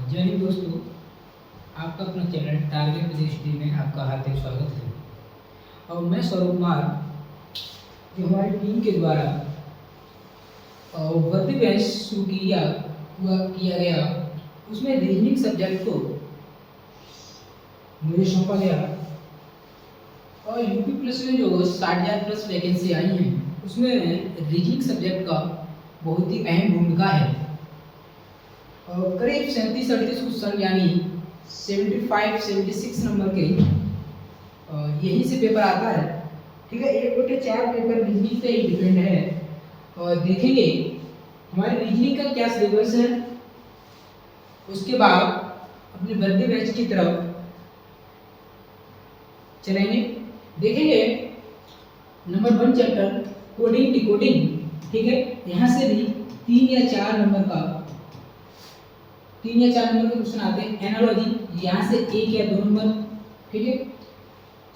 जय हिंद दोस्तों, आपका अपना चैनल टारगेट विदेश में आपका हार्दिक स्वागत है। और मैं सौरभ कुमार, जो हमारी टीम के द्वारा वर्दी बैच शुरू किया गया, उसमें रीजनिंग सब्जेक्ट को मुझे सौंपा गया। और यूपी प्लस में जो 60,000 प्लस वैकेंसी आई हैं, उसमें रीजनिंग सब्जेक्ट का बहुत ही अहम भूमिका है। करीब 37-38 क्वेश्चन यानी 75-76 नंबर के यहीं से पेपर आता है। ठीक है, 1/4 पेपर रीजनिंग पे ही डिपेंड है। और देखेंगे हमारे रीजनिंग का क्या सिलेबस है, उसके बाद अपने वर्दी बैच की तरफ चलेंगे। देखेंगे नंबर 1 चैप्टर कोडिंग डिकोडिंग। ठीक है, यहाँ से भी 3 या 4 नंबर का क्वेश्चन आते हैं। एनालॉजी यहाँ से 1 या 2 नंबर। ठीक है,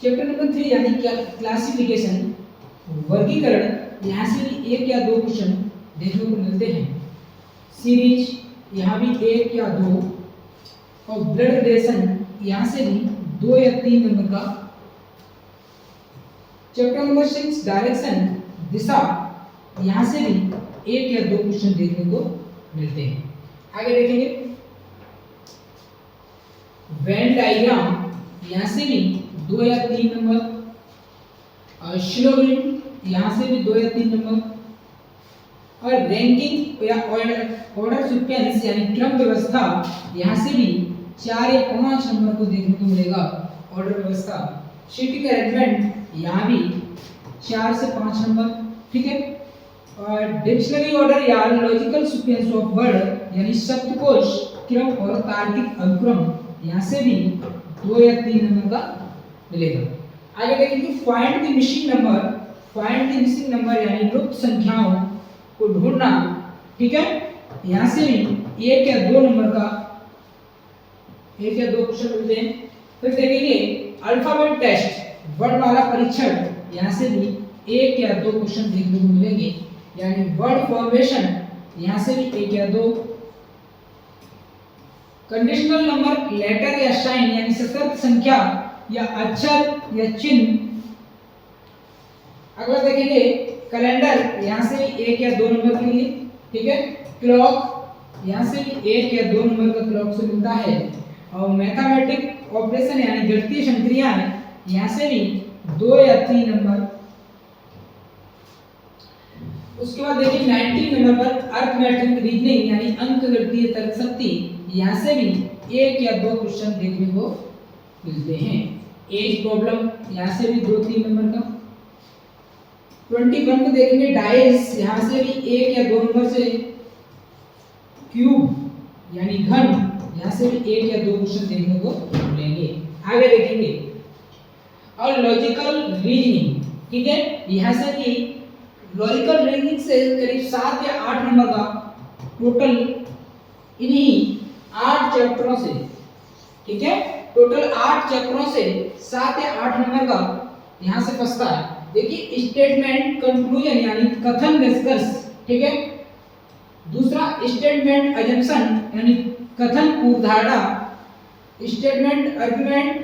चैप्टर नंबर 3 यानी क्या क्लासिफिकेशन वर्गीकरण, यहाँ से भी 1 या 2 क्वेश्चन देखने को मिलते हैं। सीरीज यहाँ भी 1 या 2। और ब्लड रिलेशन यहाँ से भी 2 या 3 नंबर का। चैप्टर नंबर 6 डायरेक्शन दिशा, यहाँ से भी 1 या 2 क्वेश्चन देखने को मिलते हैं। आगे देखेंगे वेन डायग्राम, यहाँ से भी 2 या 3 नंबर। शिलोग्राम यहाँ से भी 2 या 3 नंबर। और रैंकिंग या ऑर्डर सीक्वेंस यानी क्रम व्यवस्था, यहाँ से भी 4 या 5 नंबर को देखने को मिलेगा। ऑर्डर व्यवस्था शीट अरेंजमेंट, यहाँ भी 4 से 5 नंबर। ठीक है, और डिक्शनरी ऑर्डर या लॉजिकल सीक्वेंस ऑफ वर्ड यानी शब्दकोश क्रम और तार्किक अनुक्रम, यहाँ से भी 2 या 3 नंबर का मिलेगा। आगे देखेंगे फाइंड द मिसिंग नंबर यानी लुप्त संख्याओं को ढूंढना। ठीक है, यहाँ से भी 1 या 2 नंबर का 1 या 2 क्वेश्चन मिलते हैं। फिर देखेंगे अल्फाबेट टेस्ट वर्णमाला परीक्षण, यहाँ से भी 1 या 2 क्वेश्चन देखने को मिलेंगे। यानी वर्ड फॉर्मेशन, यहाँ से भी 1 या 2। कंडीशनल नंबर लेटर या साइन यानी सशर्त संख्या या अक्षर या चिन्ह। अगला देखेंगे कैलेंडर, यहाँ से भी 1 या 2 नंबर के लिए। ठीक है, क्लॉक यहाँ से भी 1 या 2 नंबर का क्लॉक से मिलता है। और मैथमेटिक ऑपरेशन यानी गणितीय संक्रियाएं, यहाँ से भी 2 या 3 नंबर। उसके बाद देखिए 19 नंबर पर अर्थमेटिक रीजनिंग यानी अंकगणितीय तर्क शक्ति, यहाँ से भी 1 या 2 क्वेश्चन देखने को मिलते हैं। एज प्रॉब्लम, यहाँ से भी 2-3 नंबर का। 21 को देखेंगे डाइस, यहाँ से भी 1 या 2 नंबर से। क्यूब यानी घन, यहाँ से भी 1 या 2 क्वेश्चन देखने को मिलेंगे। आगे देखेंगे और लॉजिकल रीजनिंग। ठीक है, यहाँ से भी लॉजिकल रीजनिंग से करीब 7 या 8 नंबर का टोटल इन्हीं 8 चैप्टरों से। ठीक है, टोटल 8 चैप्टरों से 7 या 8 नंबर का यहाँ से फंसता है। देखिए स्टेटमेंट कंक्लूजन यानी कथन निष्कर्ष। ठीक है, दूसरा स्टेटमेंट अजम्पशन यानी कथन पूर्वधारणा। स्टेटमेंट आर्गुमेंट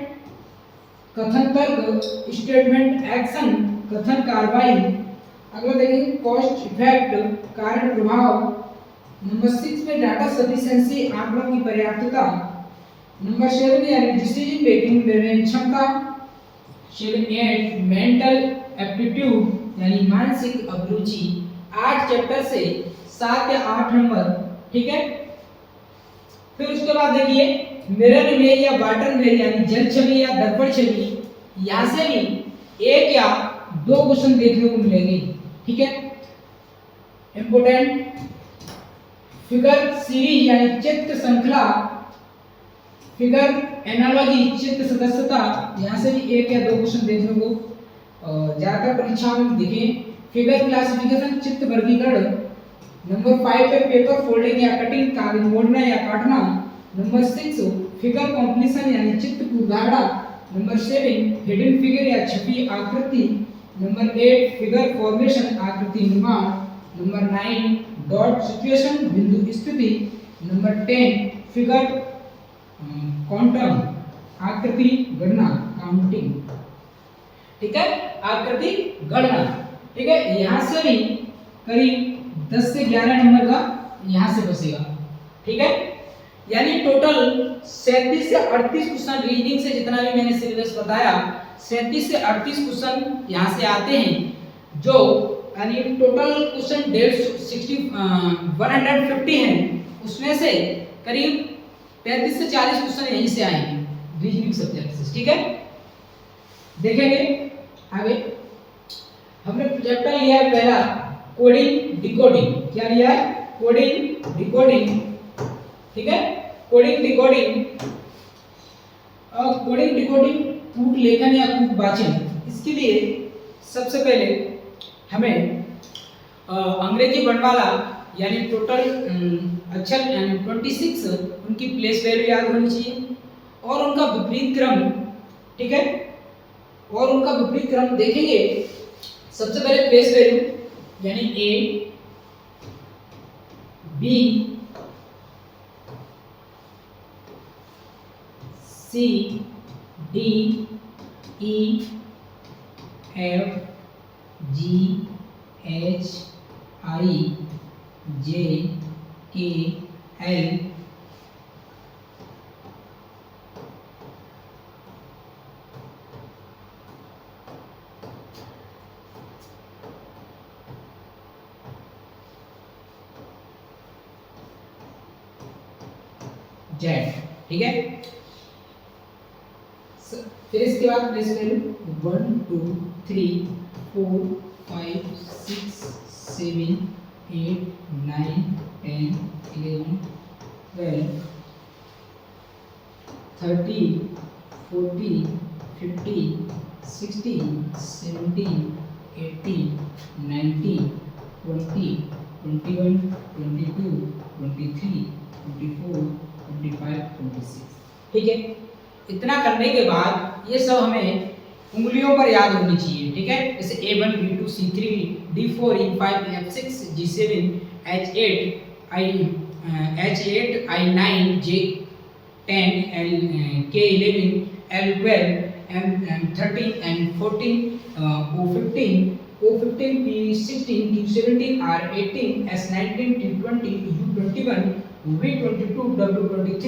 कथन तर्क। स्टेटमेंट एक्शन कथन कार्रवाई। अगला देखेंगे कॉस्ट इफेक्ट कारण प्रभाव। नंबर 6 में डाटा सफिशिएंसी आंकड़ों की पर्याप्तता। नंबर 7 यानी डिसीजन मेकिंग निर्णय क्षमता। 8 मेंटल एप्टीट्यूड यानी मानसिक अभिरुचि। 8 चैप्टर से 7 या 8 नंबर। ठीक है, फिर उसके बाद देखिए मिरर इमेज या वाटर इमेज यानी जल छवि या दर्पण छवि, यहाँ से भी 1 या 2 क्वेश्चन देखने को मिलेंगे। ठीक है, इंपोर्टेंट फिगर सीरीज यानी चित्र श्रृंखला। फिगर एनालॉजी चित्र सदस्यता, यहाँ से भी 1 या 2 क्वेश्चन देखने को ज्यादातर परीक्षाओं में दिखे। फिगर क्लासिफिकेशन चित्र वर्गीकरण। नंबर 5 पे पेपर फोल्डिंग या कटिंग कागज मोड़ना या काटना। नंबर 6 फिगर कॉम्प्लीशन यानी चित्र पूर्वधारणा। नंबर 7 हिडन फिगर या छुपी आकृति। नंबर 8 फिगर फॉर्मेशन आकृति निर्माण। नंबर 9 डॉट सिचुएशन बिंदु स्थिति। नंबर 10 फिगर क्वांटम आकृति गणना काउंटिंग, ठीक है, आकृति गणना, ठीक है। यहाँ से भी करीब 10 से 11 नंबर का यहाँ से बचेगा, ठीक है। यानी टोटल 37 से 38 क्वेश्चन रीजनिंग से, जितना भी मैंने सिलेबस बताया 37 से 38 क्वेश्चन यहाँ से आते हैं, जो यानी टोटल क्वेश्चन 150 हैं, उसमें से करीब 35 से 40 क्वेश्चन यहीं से आएंगे रीजनिंग सब्जेक्ट से, ठीक है। देखेंगे आगे, हमने चैप्टर लिया है पहला कोडिंग डिकोडिंग। क्या लिया है? कोडिंग डिकोडिंग, ठीक है। कोडिंग डिकोडिंग, कोडिंग डिकोडिंग कूट लेखन या कूट वाचन, इसके लिए सबसे पहले हमें अंग्रेजी वर्णमाला यानी टोटल अक्षर यानी 26 उनकी प्लेस वैल्यू याद होनी चाहिए और उनका विपरीत क्रम, ठीक है। और उनका विपरीत क्रम देखेंगे, सबसे पहले प्लेस वैल्यू यानी ए, बी, सी, डी, ई, एफ, जी, एच, आई, जे, के, एल, जेड, ठीक है। फिर इसके बाद प्लेस वैल्यू 1 2 3 4 5 6 7 8 9 10 11 12 13 14 15 16 17 18 19 20 21 22 23 24 25 26, ठीक है। इतना करने के बाद ये सब हमें उंगलियों पर याद होनी चाहिए, ठीक है। जैसे A1 B2 C3 D4 E5 F6 G7 H8 I9 J10 K11 L12 M13 N14 O15 P16 Q17 R18 S19 T20 U21 V22 W23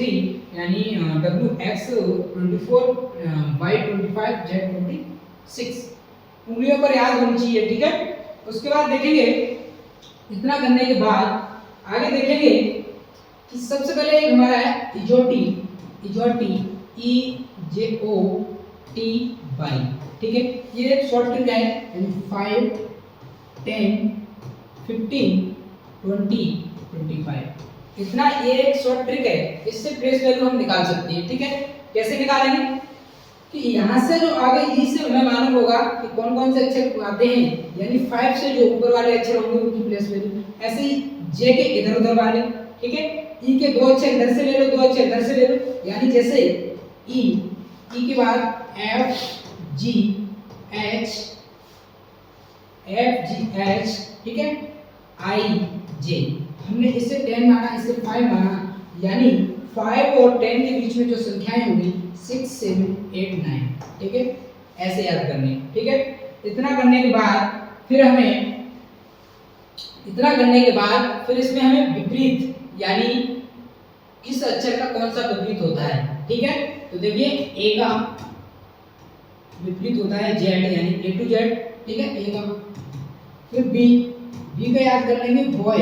यानी WX24 Y25 Z26 उंगलियों पर याद होनी चाहिए, ठीक है। उसके बाद देखेंगे, इतना करने के बाद आगे देखेंगे कि सबसे पहले एक हमारा है इजोटी, EJOTY, ठीक है। ये शॉर्ट ट्रिक है, यानी 5 10 15 20 25, इतना ये एक शॉर्ट ट्रिक है, इससे प्लेस वैल्यू हम निकाल सकते हैं, ठीक है। कैसे निकालेंगे कि यहाँ से जो आगे ई से हमें मालूम होगा कि कौन कौन से अक्षर आते हैं, यानी 5 से जो ऊपर वाले अक्षर होंगे उनकी प्लेस वैल्यू, ऐसे ही जे के इधर उधर वाले, ठीक है। ई के 2 अक्षर इधर से ले लो, 2 अक्षर इधर से ले लो, यानी जैसे ई के बाद एफ जी एच, ठीक है, आई जे, हमने इससे 10 माना, इससे 5 माना, यानी 5 और 10 के बीच में जो संख्याएं होंगी 6 7 8 9, ठीक है। ऐसे याद करने, ठीक है। इतना करने के बाद फिर इसमें हमें विपरीत यानी किस अक्षर का कौन सा विपरीत होता है, ठीक है। तो देखिए ए का विपरीत होता है जेड यानी ए टू जेड, ठीक है, ए का। फिर बी का याद कर लेंगे बॉय,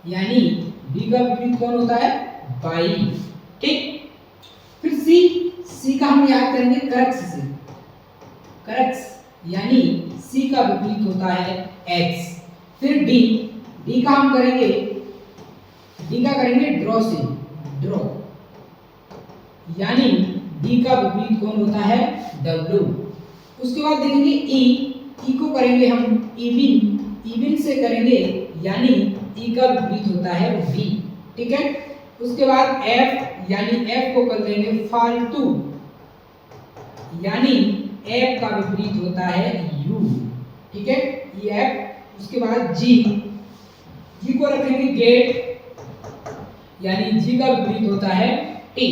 यानी बी का विपरीत कौन होता है? बाई, ठीक। फिर सी का हम याद करेंगे करक्स, यानी सी का विपरीत होता है एक्स। फिर डी का हम करेंगे ड्रॉ, यानी डी का विपरीत कौन होता है? डब्ल्यू। उसके बाद देखेंगे ई को करेंगे हम इविन से करेंगे, यानी ई का विपरीत होता है वी, ठीक है। उसके बाद एफ, यानी एफ को कर देंगे फालतू, यानी एफ का विपरीत होता है यू, ठीक है, ये एफ। उसके बाद जी को रखेंगे गेट, यानी जी का विपरीत होता है टी,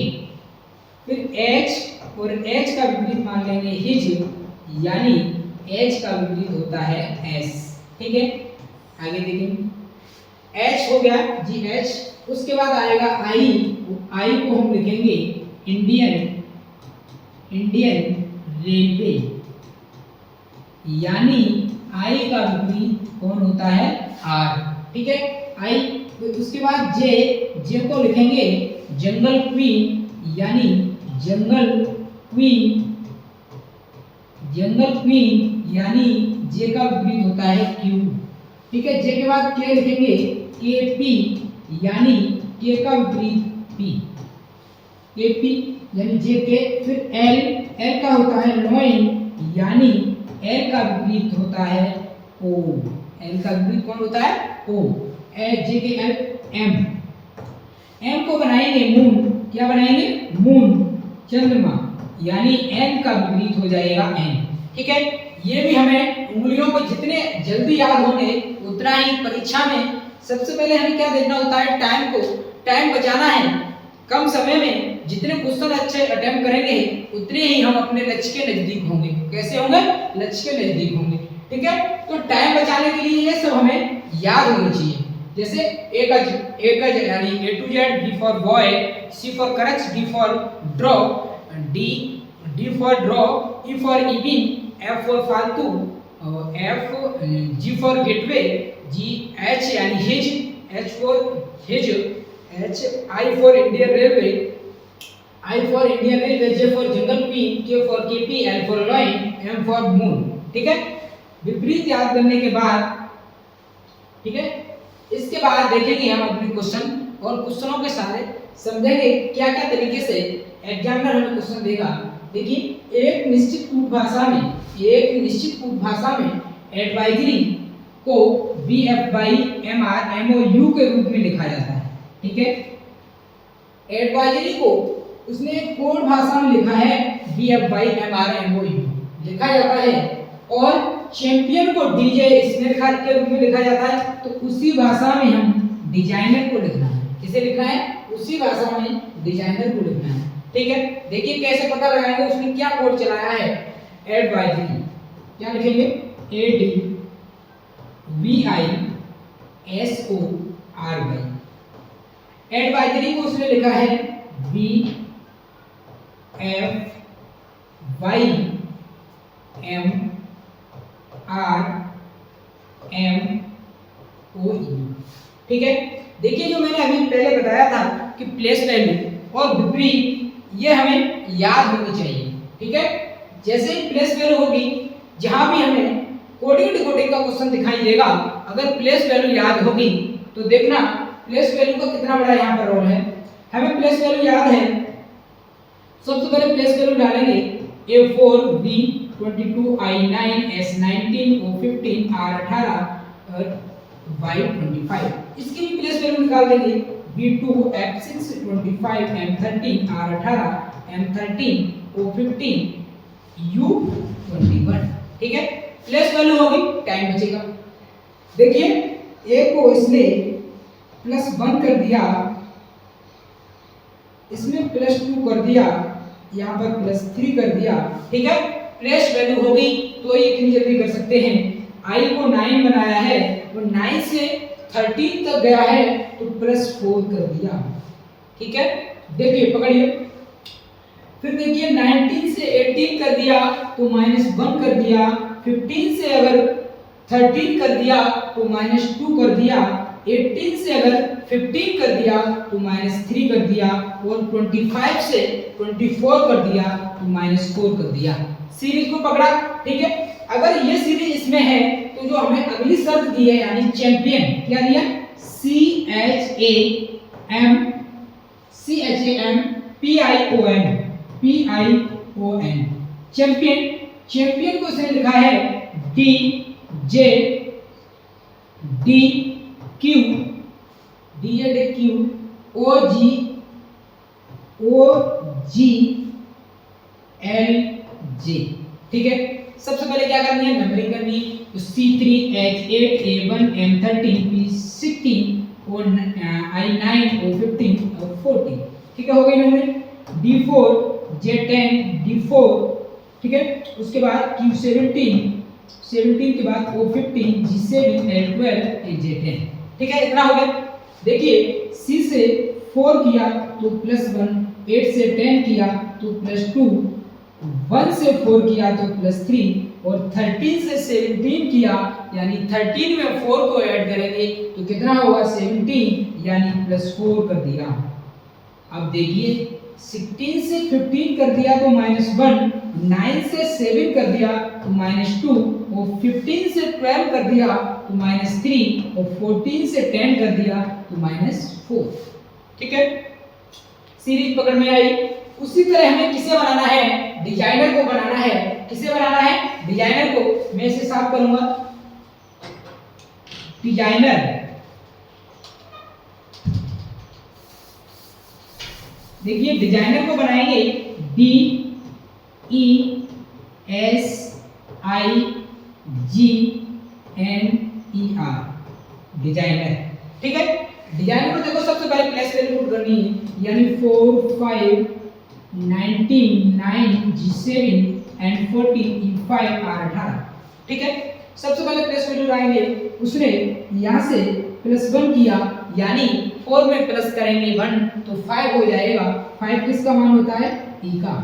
फिर H और H का विपरीत मान लेंगे हिज, यानी H का विपरीत होता है S। ठीक है, आगे देखेंगे H हो गया जी H, उसके बाद आएगा I, I को हम लिखेंगे इंडियन रेलवे, यानी I का विपरीत कौन होता है R। ठीक है, I, उसके बाद J को लिखेंगे जंगल क्वीन, यानी जंगल क्वीन, यानी J का विपरीत होता है Q। ठीक है, J के बाद K लिखेंगे KP, यानी K का विपरीत P, KP यानी JK। फिर L का होता है लोइन, यानी L का विपरीत होता है O। L का विपरीत कौन होता है? O। JKL M को बनाएंगे मून, क्या बनाएंगे? मून, चंद्रमा, यानी M का विपरीत हो जाएगा N। ठीक है, ये भी हमें उंगलियों को जितने जल्दी याद होंगे उतना ही परीक्षा में सबसे पहले हमें क्या देखना होता है? टाइम बचाना है। कम समय में जितने क्वेश्चन अच्छे अटेम्प्ट करेंगे उतने ही हम अपने लक्ष्य के नजदीक होंगे। कैसे होंगे? लक्ष्य के नजदीक होंगे। ठीक है, तो टाइम बचाने के लिए ये सब हमें याद होनी चाहिए। जैसे A का यानी A to Z, B for boy, C for courage, D for draw, D for draw, E for even, F for फालतू, G for gateway, H यानी his, H for his, I for Indian Railway, J for jungle queen, K for KP, L for lion, M for moon। ठीक है, विपरीत याद करने के बाद, ठीक है, इसके बाद देखेंगे हम अपने क्वेश्चन और क्वेश्चनों के सारे समझेंगे क्या क्या तरीके से एग्जामिनर हमें क्वेश्चन देगा। देखिए, एक निश्चित कूट भाषा में एडवाइजरी को BF/MR MOU के रूप में लिखा जाता है। ठीक है, एडवाइजरी को उसने कोड भाषा में लिखा है BF/MR MOU लिखा जाता है, और चैंपियन को DJ स्नेल खाद के रूप में लिखा जाता है। तो उसी भाषा में हम डिजाइनर को लिखना है। किसे लिखना है? उसी भाषा में डिजाइनर को लिखना है। ठीक है, देखिए कैसे पता लगाएंगे उसने क्या कोड चलाया है। एडवाइजरी क्या लिखेंगे? ADVISORY। एडवाइजरी को उसने लिखा है BFYMRMOU। ठीक है, देखिए जो मैंने अभी पहले बताया था कि प्लेस वैल्यू और विपरीत ये हमें याद होनी चाहिए। ठीक है, जैसे ही प्लेस वैल्यू होगी, जहां भी हमें कोडिंग डिकोडिंग का क्वेश्चन दिखाई देगा, अगर प्लेस वैल्यू याद होगी तो देखना प्लेस वैल्यू का कितना बड़ा यहाँ पर रोल है। हमें प्लेस वैल्यू याद है, सबसे पहले प्लेस वैल्यू डालेंगे A4 B22 I9 S19 O15 R18 और Y25। इसकी भी प्लेस वैल्यू निकाल देंगे B2 F6 25 M13 R18 M13 O15 U21। ठीक है, प्लेस वैल्यू होगी, टाइम बचेगा। देखिए, A को इसने +1 कर दिया, इसमें +2 कर दिया, यहाँ पर +3 कर दिया। ठीक है, प्लेस वैल्यू होगी तो ये इतनी जल्दी कर सकते हैं। I को 9 बनाया है, वो 9 से 13 तक गया है तो +4 कर दिया। ठीक है, देखिए पकड़िए, फिर देखिए 19 से 18 कर दिया तो -1 कर दिया, 15 से अगर 13 कर दिया तो -2 कर दिया, 18 से अगर 15 कर दिया तो -3 कर दिया, और 25 से 24 कर दिया तो -4 कर दिया। सीरीज को पकड़ा। ठीक है, अगर ये सीरीज इसमें है तो जो हमें अगली शर्त दी है यानी चैंपियन, क्या दिया? CHAMPION चैंपियन को इसने लिखा है DJDQ OGLJ। ठीक है, सबसे पहले क्या करनी है? नंबरिंग करनी है। तो C3 H8 A1 M13 P16 और I9 O15 और 40। ठीक है, हो गई नंबरिंग। D4 J10 D4, ठीक है। उसके बाद Q17 के बाद O15 G7 L12 J10, ठीक है। इतना हो गया। देखिए C से 4 किया तो +1, 8 से 10 किया तो +2, 1 से 4 किया तो +3 और 13 से 17 किया यानी 13 में 4 को ऐड करेंगे तो कितना होगा 17 यानी +4 कर दिया। अब देखिए 16 से 15 कर दिया तो -1, 9 से 7 कर दिया तो -2 और 15 से 12 कर दिया तो -3 और 14 से 10 कर दिया तो -4, ठीक है। सीरीज पकड़ में आई। उसी तरह हमें किसे बनाना है, डिजाइनर को बनाना है। किसे बनाना है, डिजाइनर को। मैं इसे साफ करूंगा। डिजाइनर, देखिए डिजाइनर को बनाएंगे DESIGNER, डिजाइनर, ठीक है। डिजाइनर को देखो सबसे पहले प्लेस वैल्यू पुट करनी है यानी 4 5 19 9 G7 and 14 E5 R18, ठीक है। सबसे पहले प्लेस वैल्यू लाएंगे। उसने यहां से +1 किया यानी 4 में प्लस करेंगे 1 तो 5 हो जाएगा। 5 किसका मान होता है, E का।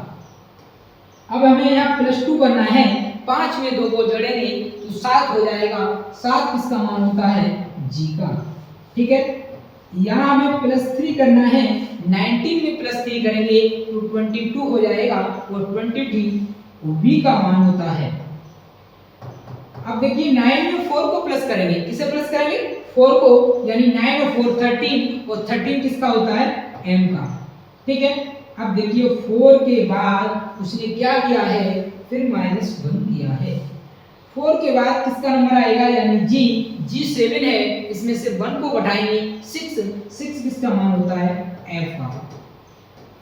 अब हमें यहाँ +2 करना है, 5 में 2 को जोड़ेंगे तो 7 हो जाएगा। 7 किसका मान होता है, G का, ठीक है। यहाँ हमें +3 करना है, 19 में +3 करेंगे तो 22 हो जाएगा और 23 V का मान होता है। अब देखिए 9 में 4 को प्लस करेंगे। किसे प्लस करेंगे, 4 को, यानी 9 और 4 13 और 13 किसका होता है, M का, ठीक है। अब देखिए 4 के बाद उसने क्या किया है, फिर -1 किया है। 4 के बाद किसका नंबर आएगा, यानी G7 है, इसमें से 1 को घटाएंगे 6 किसका मान होता है, F का।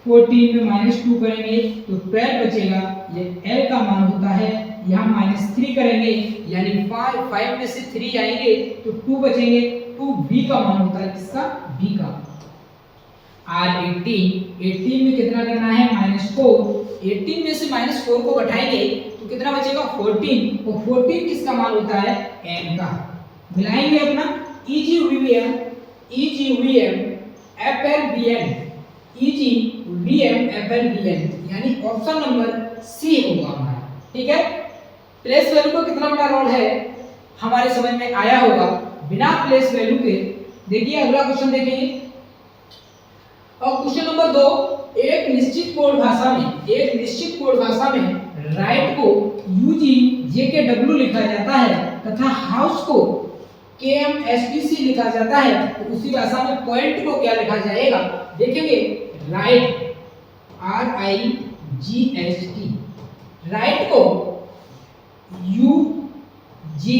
14 में -2 करेंगे तो 12 बचेगा, ये L का मान होता है। यहाँ -3 करेंगे यानी 5 में से 3 जाएंगे तो 2 बचेंगे, 2 V का मान होता है, किसका, V का। R18 में कितना करना है, -4, 18 में से -4 को घटाएंगे तो कितना बचेगा, 14 और 14 किसका मान होता है, M का। मिलाएंगे अपना EGVM FLVN यानी ऑप्शन नंबर C होगा हमारा, ठीक है। प्लेस वैल्यू का कितना बड़ा रोल है हमारे समझ में आया होगा। बिना प्लेस वैल्यू के देखिए अगला क्वेश्चन देखेंगे। और क्वेश्चन नंबर 2, एक निश्चित कोड भाषा में राइट को UGJKW लिखा जाता है तथा हाउस को KMSPC लिखा जाता है, तो उसी भाषा में पॉइंट को क्या लिखा जाएगा, देखेंगे। राइट RIGHT, राइट को UGJKW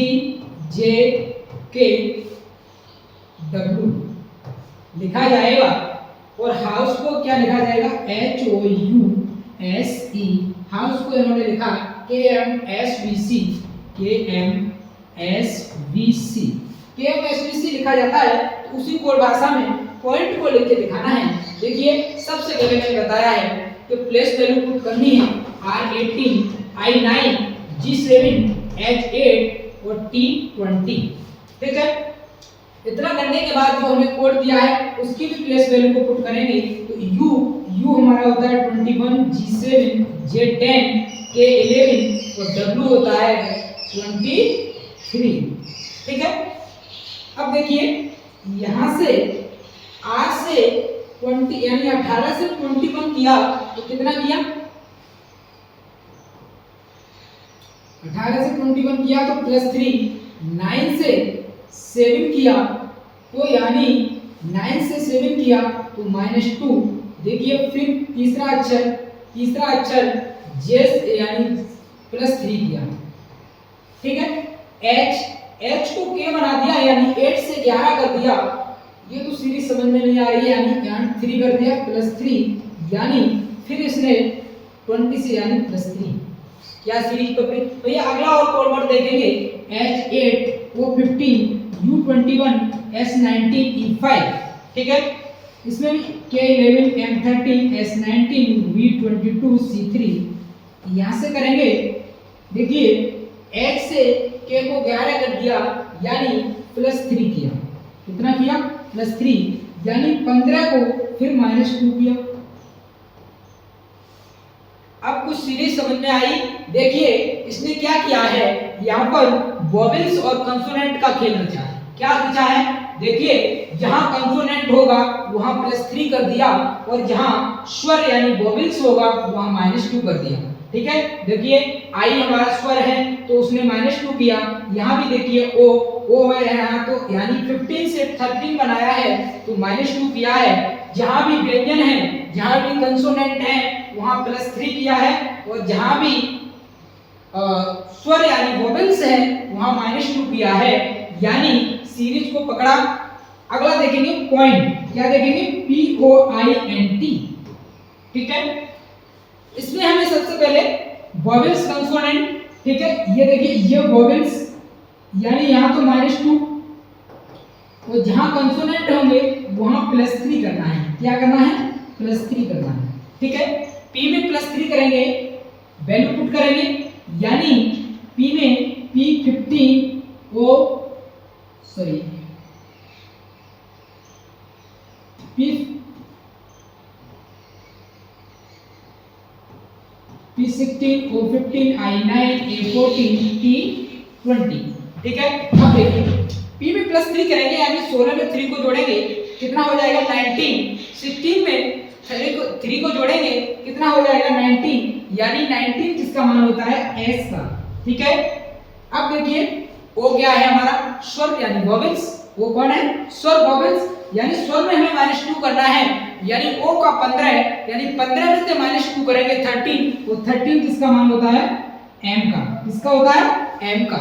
लिखा जाएगा और हाउस को क्या लिखा जाएगा, HOUSE। हाउस को इन्होंने लिखा KMSVC लिखा जाता है, तो उसी कोड भाषा में पॉइंट को लिख के दिखाना है। देखिए सबसे पहले मैंने बताया है कि प्लेस वैल्यू पुट करनी है R18 I9 G7 H8 और T20, ठीक है। इतना करने के बाद जो हमें कोड दिया है उसकी भी प्लेस वैल्यू को पुट करेंगे तो U हमारा होता है 21 G7 J10 K11 और W होता है 23, ठीक है। अब देखिए यहाँ से R से 20 यानी 18 से 21 किया तो कितना किया, 18 से 21 किया तो +3, 9 से 7 किया तो यानी 9 से 7 किया तो -2। देखिए फिर तीसरा अक्षर J यानी +3 किया, ठीक है। H को K बना दिया यानी 8 से 11 कर दिया। ये तो सीरीज समझ में नहीं आ रही है, यानी यहाँ 3 कर दिया +3 यानी फिर इसने 20 से यानी +3, क्या सीरीज पकड़ी। भैया अगला और कोड वर्ड देखेंगे H8 O15 U21 S19 E5, ठीक है। इसमें K11 M13 S19 V22 C3 यहाँ से करेंगे। देखिए H से K को 11 कर दिया यानी +3 किया। कितना किया? +3 यानी 15 को फिर -2 किया। अब कुछ सीरीज समझ में आई। देखिए इसने क्या किया है, यहाँ पर वॉवेल्स और कंसोनेंट का खेल रचा है। क्या रचा है? देखिए जहां कंसोनेंट होगा वहां +3 कर दिया और जहां स्वर यानी वॉवेल्स होगा वहां -2 कर दिया। ठीक है, देखिए आई हमारा स्वर है तो उसने -2 किया। यहाँ भी देखिए ओ है यहाँ तो यानी 15 से 13 बनाया है तो -2 किया है। जहां भी व्यंजन है, जहां भी कंसोनेंट है वहां +3 किया है और जहां भी स्वर यानी वोवेल्स है वहां -2 किया है। यानी सीरीज को पकड़ा। अगला देखेंगे पॉइंट। क्या देखेंगे? POINT। ठीक है, इसमें हमें सबसे पहले वोवेल्स कंसोनेंट, ठीक है, ये देखिए ये वोवेल्स यानी यहाँ तो -2 और जहां कंसोनेंट होंगे वहां +3 करना है। क्या करना है? +3 करना है। ठीक है, P में +3 करेंगे, वैल्यू पुट करेंगे यानी P में P15 ओ sorry P16 O15 I9 A14 T20। ठीक है, अब देखिए P में +3 करेंगे यानी 16 में 3 को जोड़ेंगे कितना हो जाएगा? 19। 16 में 3 को जोड़ेंगे कितना हो जाएगा? 19 यानी 19 किसका मान होता है? S का। ठीक है, अब देखिए O क्या है हमारा? स्वर यानी वोवेल्स। वो कौन है? स्वर वोवेल्स यानी स्वर में हमें -2 करना है यानी O का 15 है यानी 15 में से -2 करेंगे 13। वो 13 किसका मान होता है? M का। किसका होता है? M का।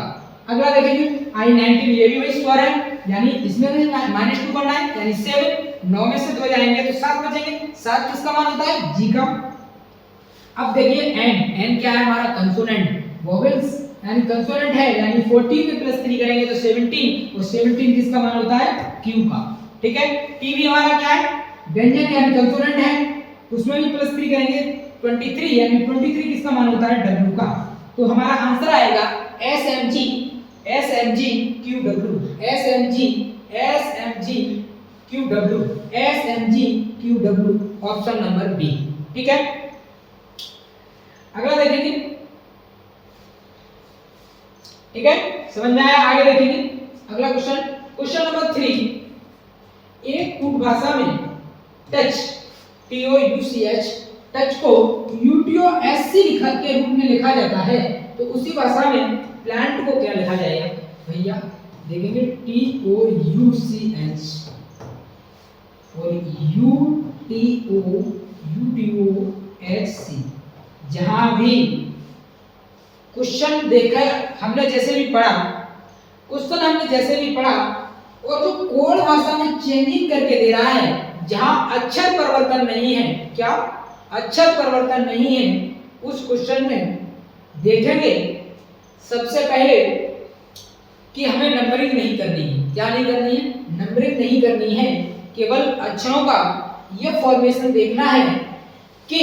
अगला देखेंगे I19, ये भी वही स्वर है यानी इसमें भी -2 करना है यानी 7। 9 में से 2 जाएंगे तो 7 बचेंगे। 7 किसका मान होता है? G का। अब देखिए N क्या है हमारा? कंसोनेंट। वोवेल्स यानी कंसोनेंट है यानी 14 में +3 करेंगे तो 17 और 17 किसका मान होता है? Q का। ठीक है, T भी हमारा क्या है? व्यंजन यानी कंसोनेंट है, उसमें भी +3 करेंगे 23 यानी 23 किसका मान होता है? W का। तो हमारा आंसर आएगा SMG QW option number B. ठीक है, अगला देखेंगे। ठीक है, समझ में आया? आगे देखेंगे अगला क्वेश्चन नंबर 3। एक कूट भाषा में टच TOUCH टच को UTOSC के रूप में लिखा जाता है तो उसी भाषा में प्लांट को क्या लिखा जाएगा? भैया देखेंगे TOUCH और UTOSC। जहां भी क्वेश्चन देखा हमने जैसे भी पढ़ा और जो कोड भाषा में चेंजिंग करके दे रहा है, जहां अक्षर परिवर्तन नहीं है, क्या अक्षर परिवर्तन नहीं है, उस क्वेश्चन में देखेंगे सबसे पहले कि हमें नंबरिंग नहीं करनी है। क्या नहीं करनी है? नंबरिंग नहीं करनी है। केवल अक्षरों का यह फॉर्मेशन देखना है कि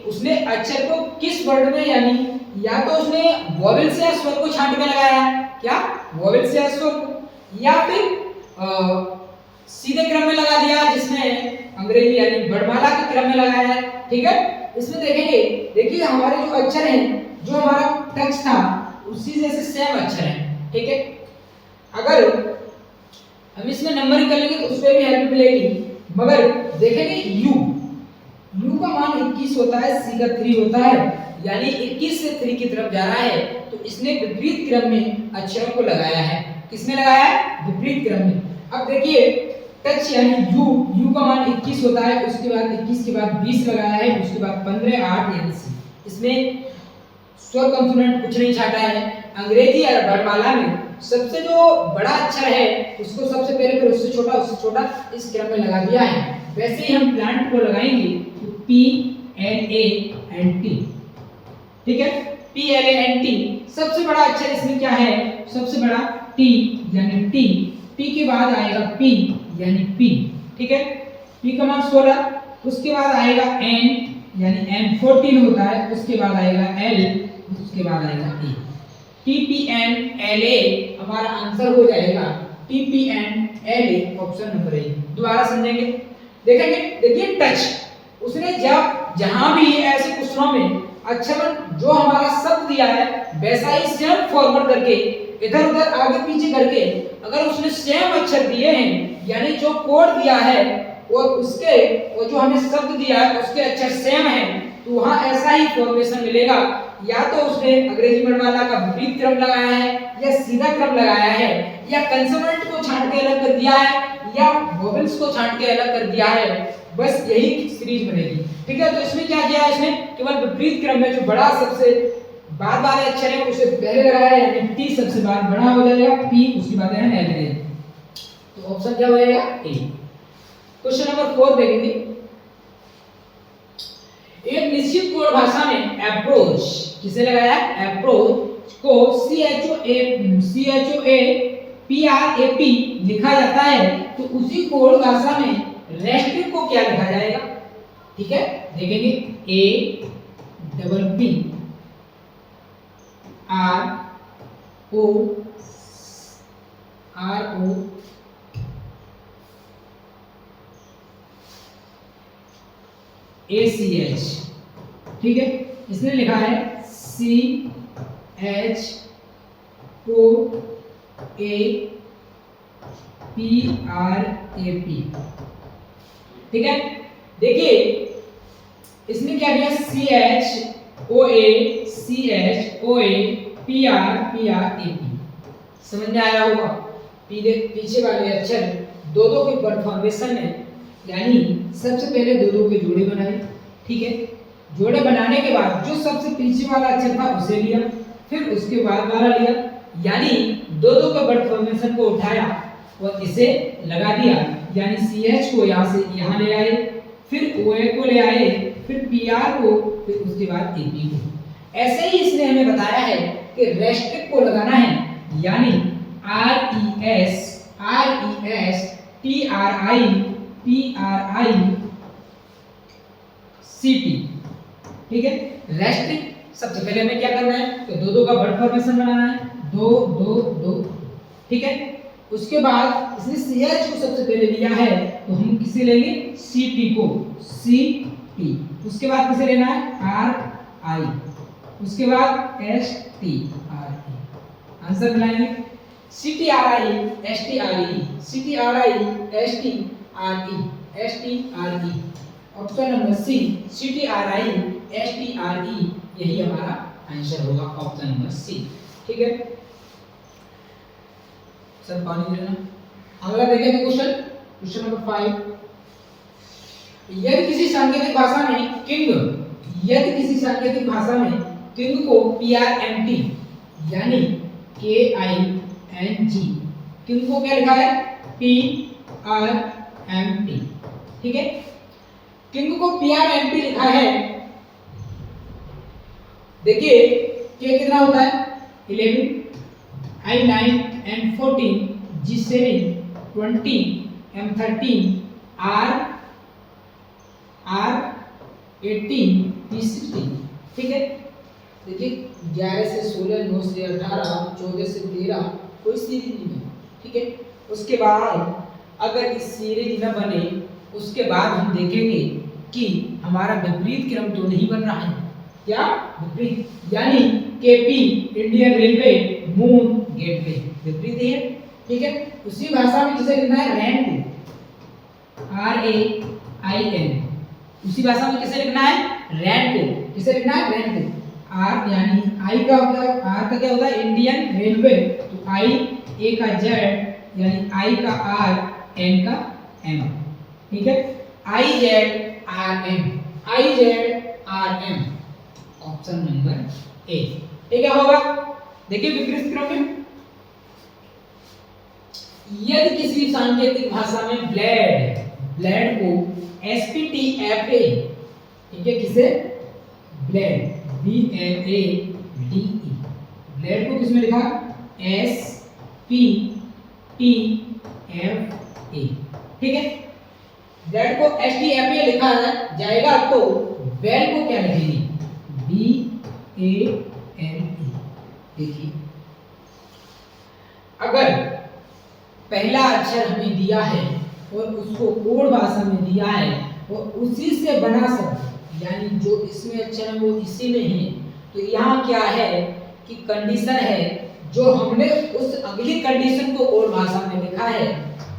उसने अक्षर को किस वर्ड में यानी या तो उसने वोवेल से स्वर को छांट के लगाया है, क्या वोवेल से स्वर को, या फिर सीधे क्रम में लगा दिया जिसमें अंग्रेजी यानी वर्णमाला के क्रम में लगाया है। ठीक है, इसमें देखेंगे, देखिए हमारे जो अक्षर हैं, जो हमारा टच था उसी जैसे सेम अक्षर हैं। ठीक है, अगर हम इसमें नंबरिंग कर लेंगे तो उसमें भी हेल्प मिलेगी, मगर देखेंगे यू का मान 21 होता है, सी का 3 होता है यानी 21 से 3 की तरफ जा रहा है तो इसने विपरीत क्रम में अक्षरों को लगाया है। किसमें लगाया है? विपरीत क्रम में। अब देखिए टच यानी यू का मान 21 होता है, उसके बाद 21 के बाद 20 लगाया है, उसके बाद 15 8 यानी सी। इसमें स्वर कंसोनेंट कुछ नहीं छाटा है। अंग्रेजी या वर्णमाला में सबसे जो बड़ा अक्षर है उसको सबसे पहले, फिर उससे छोटा इस क्रम में लगा दिया है। वैसे ही हम प्लांट को लगाएंगे तो PLANT। ठीक है, PLANT सबसे बड़ा अक्षर इसमें क्या है? सबसे बड़ा T यानी T के बाद आएगा P यानी P। ठीक है, P का मान 16, उसके बाद आएगा N यानी N 14 होता है, उसके बाद आएगा L, उसके बाद आएगा A। TPN LA हमारा आंसर हो जाएगा TPN LA, option number A. दोबारा समझेंगे, देखेंगे, देखिए टच, उसने जब जहां भी ऐसे क्वेश्चनों में अक्षर जो हमारा शब्द दिया है वैसा ही सेम फॉरवर्ड करके इधर उधर आगे पीछे करके अगर उसने सेम अक्षर दिए हैं यानी जो कोड दिया है और उसके और जो हमें शब्द दिया है उसके अक्षर सेम है तो वहां ऐसा ही फॉर्मेशन मिलेगा। या तो उसने अंग्रेजी वर्णमाला का विपरीत क्रम लगाया है या सीधा क्रम लगाया है या कंसोनेंट को छांट के अलग कर दिया है या वोवेल्स को छांट के अलग कर दिया है, बस यही सीरीज बनेगी। ठीक है, तो इसमें क्या किया है, इसने केवल विपरीत क्रम में जो बड़ा सबसे बाद वाले अक्षर है उसे पहले लगाया है यानी टी सबसे बाद बड़ा हो जाएगा, पी उसके बाद है एल। तो ऑप्शन क्या हो जाएगा ए। क्वेश्चन नंबर 4 देखेंगे, एक निश्चित कोड भाषा में अप्रोच किसे लगाया है, अप्रोच को CHOAPRAP लिखा जाता है तो उसी कोड भाषा में रेस्ट्रिक्ट को क्या लिखा जाएगा। ठीक है, देखेंगे APP RO ACH। ठीक है, इसने लिखा है CHOAPRAP। ठीक है, देखिए इसने क्या किया, CHOAPRAP। समझ में आया होगा, पीछे वाले अक्षर दो के परफॉर्मेशन है यानी सबसे पहले दो के जोड़े बनाए। ठीक है, जोड़े बनाने के बाद जो सबसे पीछे वाला अक्षर था उसे लिया, फिर उसके बाद वाला लिया यानी दो के वर्ड फॉर्मेशन को उठाया और इसे लगा दिया यानी CH को यहाँ से यहाँ ले आए, फिर OA को ले आए, फिर PR को, फिर उसके बाद AP को। ऐसे ही इसने हमें बताया है कि रेस्ट्रिक्ट को लगाना है यानी RESTRICT। ठीक है, रेस्ट्रिक्ट सबसे पहले हमें क्या करना है तो दो का वर्ड फॉर्मेशन बनाना है, दो। ठीक है, उसके बाद इसने CH को सबसे पहले लिया है तो हम किसे लेंगे, CT को, CT। उसके बाद किसे लेना है, RI, उसके बाद STRE। आंसर मिलाएंगे CTRI STRE। Option number C CTRI STRE, यही हमारा आंसर होगा, ऑप्शन नंबर सी। ठीक है सर, पानी दे लेना। अगला देखेंगे क्वेश्चन नंबर 5। यदि किसी सांकेतिक भाषा में किंग को PRMT यानी KING, किंग को क्या लिखा है, PRMT। ठीक है, किंग को PRMT लिखा है। देखिए K कितना होता है, 11, I 9 and 14, G 7, 20, M 13, R 18, P 16। ठीक है, देखिए 11 से 16, 9 से 18, 14 से 13, कोई सीरीज नहीं है। ठीक है, उसके बाद अगर इस सीरीज न बने उसके बाद हम देखेंगे कि हमारा विपरीत क्रम तो नहीं बन रहा है, क्या विपरीत, यानी KP Indian railway, moon gateway, विपरीत है। ठीक है, उसी भाषा में किसे लिखना है, रैन को, RAIN। उसी भाषा में किसे लिखना है, रैन को, किसे लिखना है, रैन को। R यानी I का होता है, R का क्या होता है, इंडियन रेलवे, तो I, A का Z यानी I का R, N का M। ठीक है, IZRM, ऑप्शन नंबर ए। ठीक है होगा, देखिए विपरीत क्रम में यदि किसी सांकेतिक भाषा में ब्लेड को SPTFA, ठीक है, किसे, ब्लेड BLADE, ब्लेड को किसमें लिखा, SPTFA। ठीक है, ब्रेड को STFA लिखा जाएगा तो बेल को क्या लिखेंगे? BALE। देखिए अगर पहला अक्षर हमें दिया है और उसको कोड भाषा में दिया है और उसी से बना शब्द यानी जो इसमें अक्षर है वो इसी में है, तो यहाँ क्या है कि कंडीशन है जो हमने उस अगली कंडीशन को कोड भाषा में लिखा है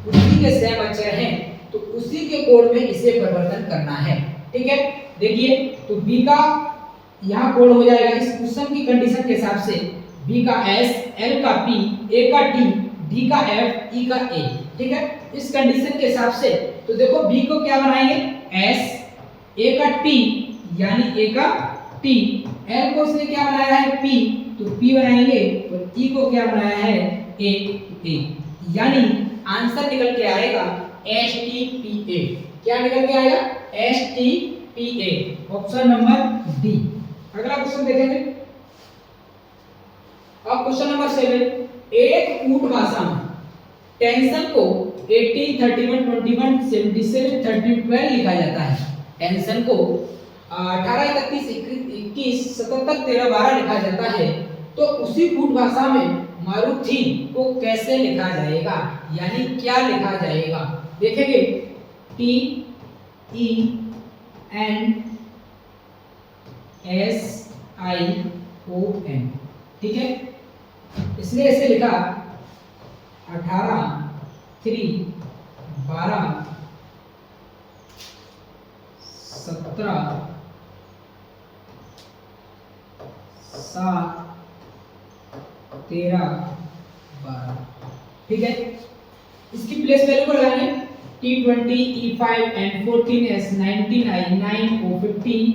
उसी के सेम अक्षर हैं तो उसी के कोड में इसे परिवर्तन करना है। ठीक है, देखिए तो B का यहाँ कोड हो जाएगा इस क्वेश्चन की कंडीशन के हिसाब से B का S, L का P, A का T, D का F, E का A। ठीक है, इस कंडीशन के हिसाब से तो देखो B को क्या बनाएंगे? S, A का T यानी A का T, L को इसने क्या बनाया है? P, तो P बनाएंगे और E को क्या बनाया है? A। यानी आंसर निकल के आएगा STPA। क्या निकल के आएगा? STPA, option number D. अगला क्वेश्चन देखेंगे। अब क्वेश्चन नंबर 7, एक कूट भाषा में टेंशन को 18, 31, 21, 77, 30, 12 लिखा जाता है। टेंशन को 18, 31, 21, 77, 13, 12 लिखा जाता है तो उसी कूट भाषा में मारुति को कैसे लिखा जाएगा यानी क्या लिखा जाएगा? देखेंगे TENSION। ठीक है, इसलिए इसे लिखा 18, 3, 12, 17, 7, 13, 12। ठीक है, इसकी प्लेस वैल्यू को लगाएंगे T20, E5, N14, S19, I9, O15,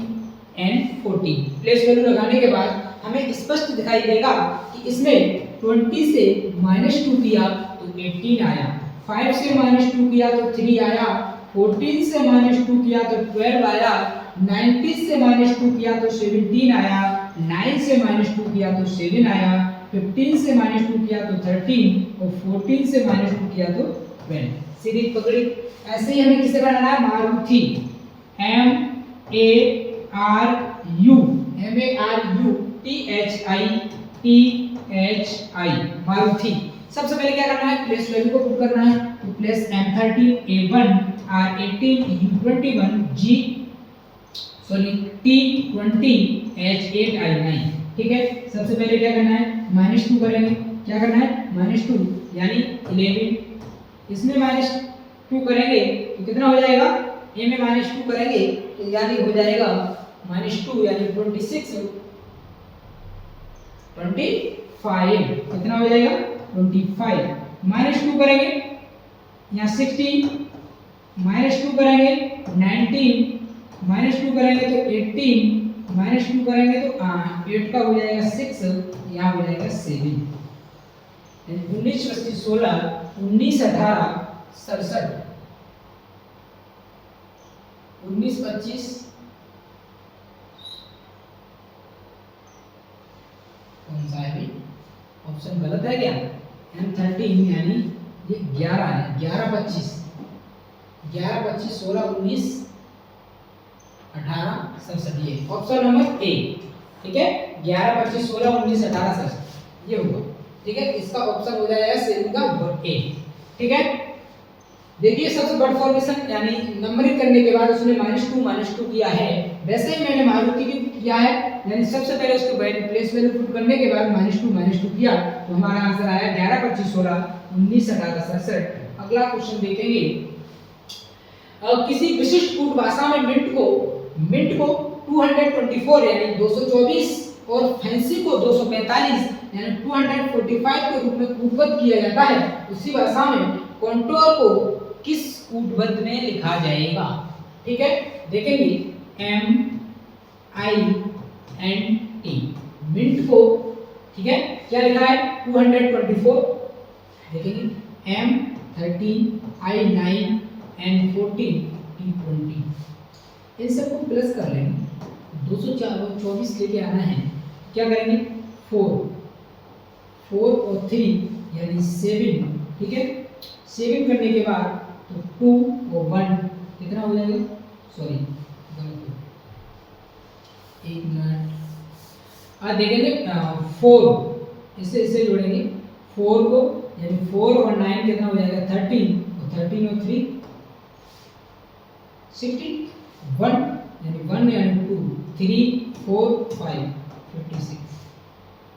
N14। Place value लगाने के बाद हमें स्पष्ट दिखाई देगा कि इसमें 20 से -2 किया तो 18 आया, 5 से -2 किया तो 3 आया, 14 से -2 किया तो 12 आया, 19 से -2 किया तो 17 आया, 9 से -2 किया तो 7 आया, 15 से -2 किया तो 13 और 14 से -2 किया तो 12। सीरीज पकड़ी। ऐसे ही हमें किसे बनाना है? मारुति। MARUTHI मारुति। सबसे पहले क्या करना है? प्लेस वैल्यू को पुट करना है तो place M13, A1, R18, U21, T20, H8, I9। ठीक है, सबसे पहले क्या करना है? -2 करेंगे। क्या करना है? -2 यानी 11। इसमें -2 करेंगे तो कितना हो जाएगा? ए में -2 करेंगे तो यानी हो जाएगा -2 यानी 26, 25। कितना हो जाएगा? 25। -2 करेंगे यहाँ 16, -2 करेंगे 19, -2 करेंगे तो 18, -2 करेंगे तो 8 का हो जाएगा 6, यहाँ हो जाएगा 7। 19, 25, 16, 19, 18, 67, 19, 25 कौन सा है? ऑप्शन गलत है क्या? M13 यानी ये 11 है। 11, 25, 16, 19, 18, 67 ये ऑप्शन नंबर ए। ठीक है, 11, 25, 16, 19, 18, 67 ये होगा। ठीक है, इसका ऑप्शन हो जाएगा सेवन का ए। ठीक है, देखिए सबसे बड़ा फॉर्मेशन यानी नंबरिंग करने के बाद उसने -2 किया है, वैसे ही मैंने मारुति भी किया है। यानी सबसे पहले उसको प्लेस वैल्यू पुट करने के बाद -2 किया तो हमारा आंसर आया 11, 25, 16, 19, 18, 67। अगला क्वेश्चन देखेंगे। किसी विशिष्ट कूट भाषा में मिंट को 224 यानी 224 और फैंसी को 245 यानी 245 के रूप में कूटबद्ध किया जाता है। उसी भाषा में कॉन्टोर को किस कूटबद्ध में लिखा जाएगा? ठीक है, देखेंगे MINT मिंट को। ठीक है, क्या लिखा है? 224। देखेंगे M13, I9, N14, T20। इन सबको प्लस कर लेंगे। 224 लेके आना है। क्या करेंगे? 4 और 3 यानी 7। ठीक है, 7 करने के बाद तो 2 और 1 कितना हो जाएगा, सॉरी गलत, एक मिनट, देखेंगे 4 इसे जोड़ेंगे 4 को, यानी 4 और 9 कितना हो जाएगा 13, और 13 और 3 61, यानी 1 यानी 2 3 4 5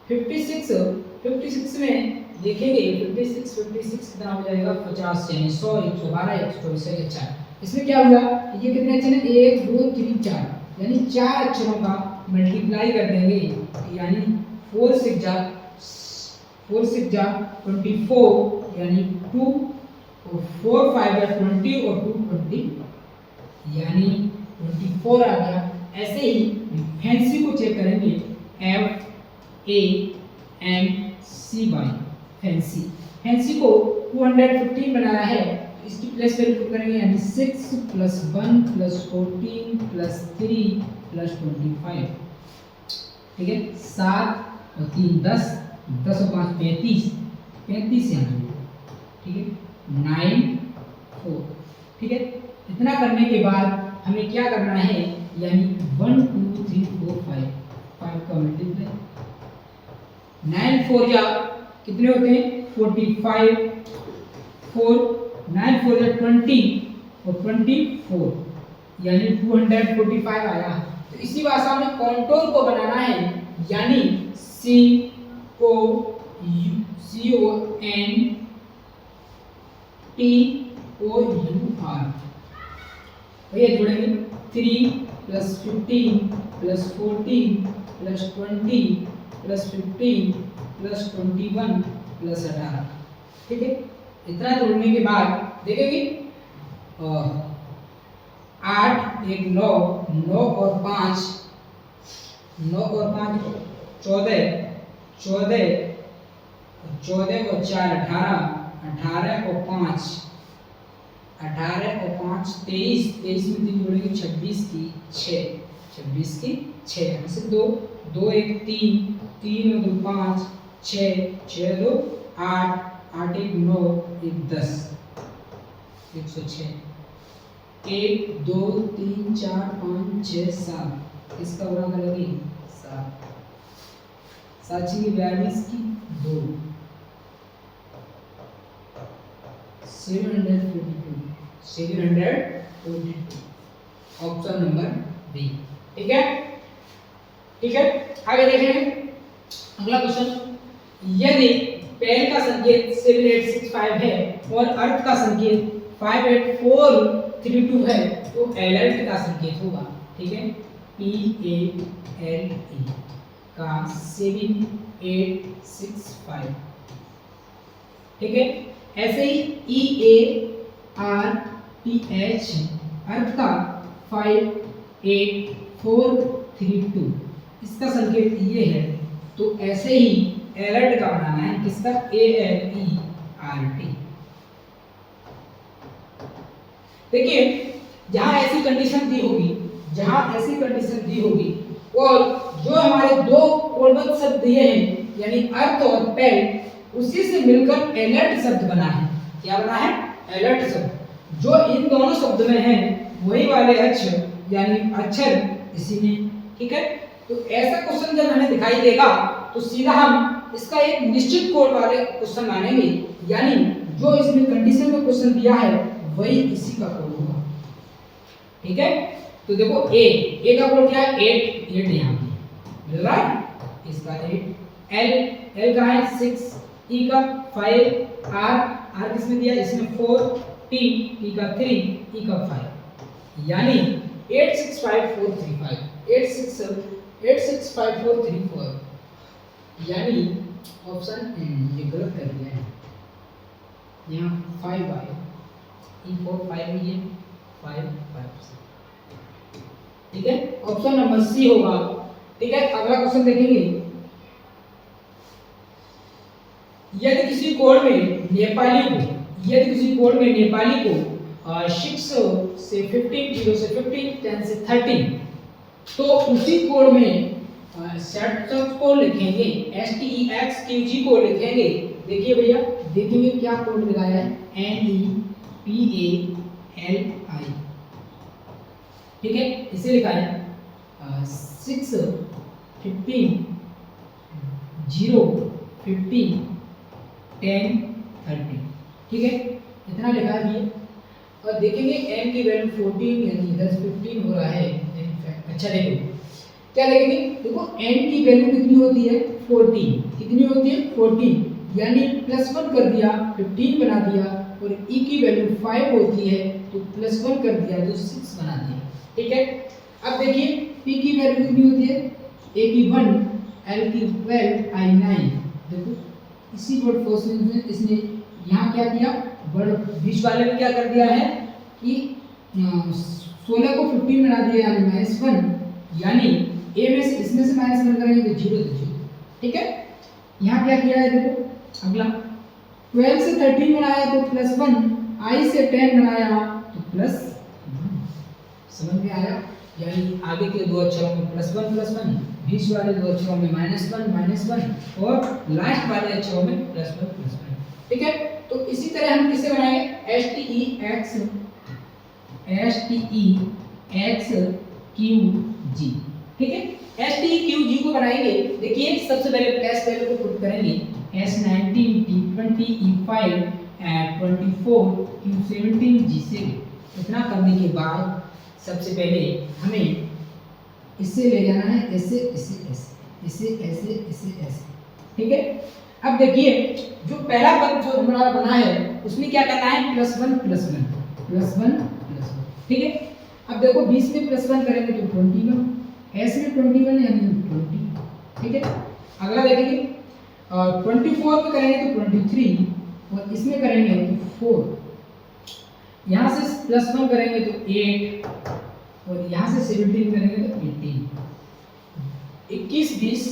56 में देखेंगे 56 कितना हो जाएगा 50, यानी 100 112 124। अच्छा इसमें क्या हुआ, ये कितने अक्षर हैं 1 2 3 4, यानी 4 अक्षरों का मल्टीप्लाई कर देंगे, यानी 4 6 जा 24, यानी 2 और 4 5 जा 20 और 2 20, यानी 24 आ गया। ऐसे ही फैंसी को चेक करेंगे, FANCY, फैंसी को 215 बनाया है, तो इसकी प्लस वैल्यू करेंगे, यानी 6 + 1 + 14 + 3 + 25, ठीक है 7 और 3 10, 10 और 5 35 यहाँ, ठीक है 9 4, ठीक है। इतना करने के बाद हमें क्या करना है, यानी 1 2 3 4 5 का मल्टीप्लाई, 9 4 या कितने होते हैं 45, 4 9 4 या 20 और 24, यानी 245 आया। तो इसी भाषा में कॉन्टोर को बनाना है, यानी CONTOUR, भैया जोड़ेंगे 3 + 15 + 14 + 20 + 15 + 21 + 18, ठीक है। इतना जोड़ने के बाद देखेंगे 8 1 9 9 और 5 14 14 और 4 18 18 और 5 23 23 में 3 जोड़ेंगे 26 की 6 यहाँ से 2 2 1 3 3 और 2 5 6 6 2 8 8 1 9 1 10 106, 1 2 3 4 5 6 7, इसका बड़ा करेंगे 7 7 की 42 की 2 742, ऑप्शन नंबर बी, ठीक है। आगे देखेंगे अगला क्वेश्चन, यदि पेन का संकेत 7865 है और अर्थ का संकेत 58432 है, तो एलर्ट का संकेत होगा, ठीक है PALE का 7865, ठीक है। ऐसे ही EARTH अर्थ का 58432, इसका संकेत ये है, तो ऐसे ही अलर्ट का बनाना है, किसका ALERT। देखिए जहां ऐसी कंडीशन दी होगी और जो हमारे दो कोडबद्ध शब्द दिए हैं, यानी अर्थ और पेल, उसी से मिलकर अलर्ट शब्द बना है। क्या बना है? अलर्ट शब्द। जो इन दोनों शब्द में है वही वाले अक्षर यानी अक्षर इसी में, ठीक है। तो ऐसा क्वेश्चन जब हमें दिखाई देगा तो सीधा हम इसका एक निश्चित कोड वाले क्वेश्चन मानेंगे, यानी जो इसमें कंडीशन में क्वेश्चन दिया है वही इसी का कोड होगा, ठीक है। तो देखो ए का कोड क्या है? 8 यहाँ पे मिल रहा है, इसका 8, एल का है 6, ई का 5, आर किसमें दिया? इसमें 4, टी का 3, ई का 5, यानी 865435, 865434, यानी ऑप्शन ये गलत कर दिया है, यहाँ 5 आया, ई 4 5 में ये 5 ठीक है। ऑप्शन नंबर सी होगा, ठीक है। अगला क्वेश्चन देखेंगे, यदि किसी कोड में नेपाली को 6 से 15, 0 से 15, 10 से 13, तो उसी कोड में सेट को लिखेंगे, STEXQG को लिखेंगे। देखिए भैया, देखेंगे क्या कोड लगाया है, NEPALI, ठीक है, इसे लिखा है 6 15 0 50 10 30, ठीक है, इतना लिखा है ये। और देखेंगे n की वैल्यू 14 यानी इधर 15 हो रहा है। अच्छा देखो क्या देखेंगे, देखो n की वैल्यू कितनी होती है 14, कितनी होती है 14, यानी +1 कर दिया 15 बना दिया, और e की वैल्यू 5 होती है तो +1 कर दिया तो 6 बना दिया, ठीक है। अब देखिए p की वैल्यू कितनी होती है, a की 1, l की 12, i 9। देखो इसी वर्ड प्रोसेस में इसने यहाँ क्या किया, वर्ड बीच वाले में क्या कर दिया है कि 16 को 15 बना दिया यानी -1, यानी a में से इसमें से -1 करेंगे तो 0 तो 0, ठीक है। यहाँ क्या किया है देखो, अगला 12 से 13 बनाया तो +1, i से 10 बनाया तो +1, समझ में आया। यानी आगे के दो अक्षरों में +1, बीच वाले दो अक्षरों में -1 और लास्ट वाले अक्षरों में +1, ठीक है। तो इसी तरह हम किसे बनाएंगे, STEXQG, ठीक है। STEQG को बनाएंगे, देखिए सबसे पहले प्लस वैल्यू को पुट करेंगे, S19 T20 E5 24 Q17 G7। इतना करने के बाद सबसे पहले हमें इससे ले जाना है इसे, ठीक है। अब देखिए जो पहला पद जो हमारा बना है उसमें क्या करना है, +1, ठीक है। अब देखो 20 में +1 करेंगे तो 21, s में 21 यानी 20, ठीक है। अगला देखेंगे 24 में करेंगे तो 23, और इसमें करेंगे तो 4, यहाँ से +1 करेंगे तो 8, और यहाँ से 17 करेंगे तो 18। 21 20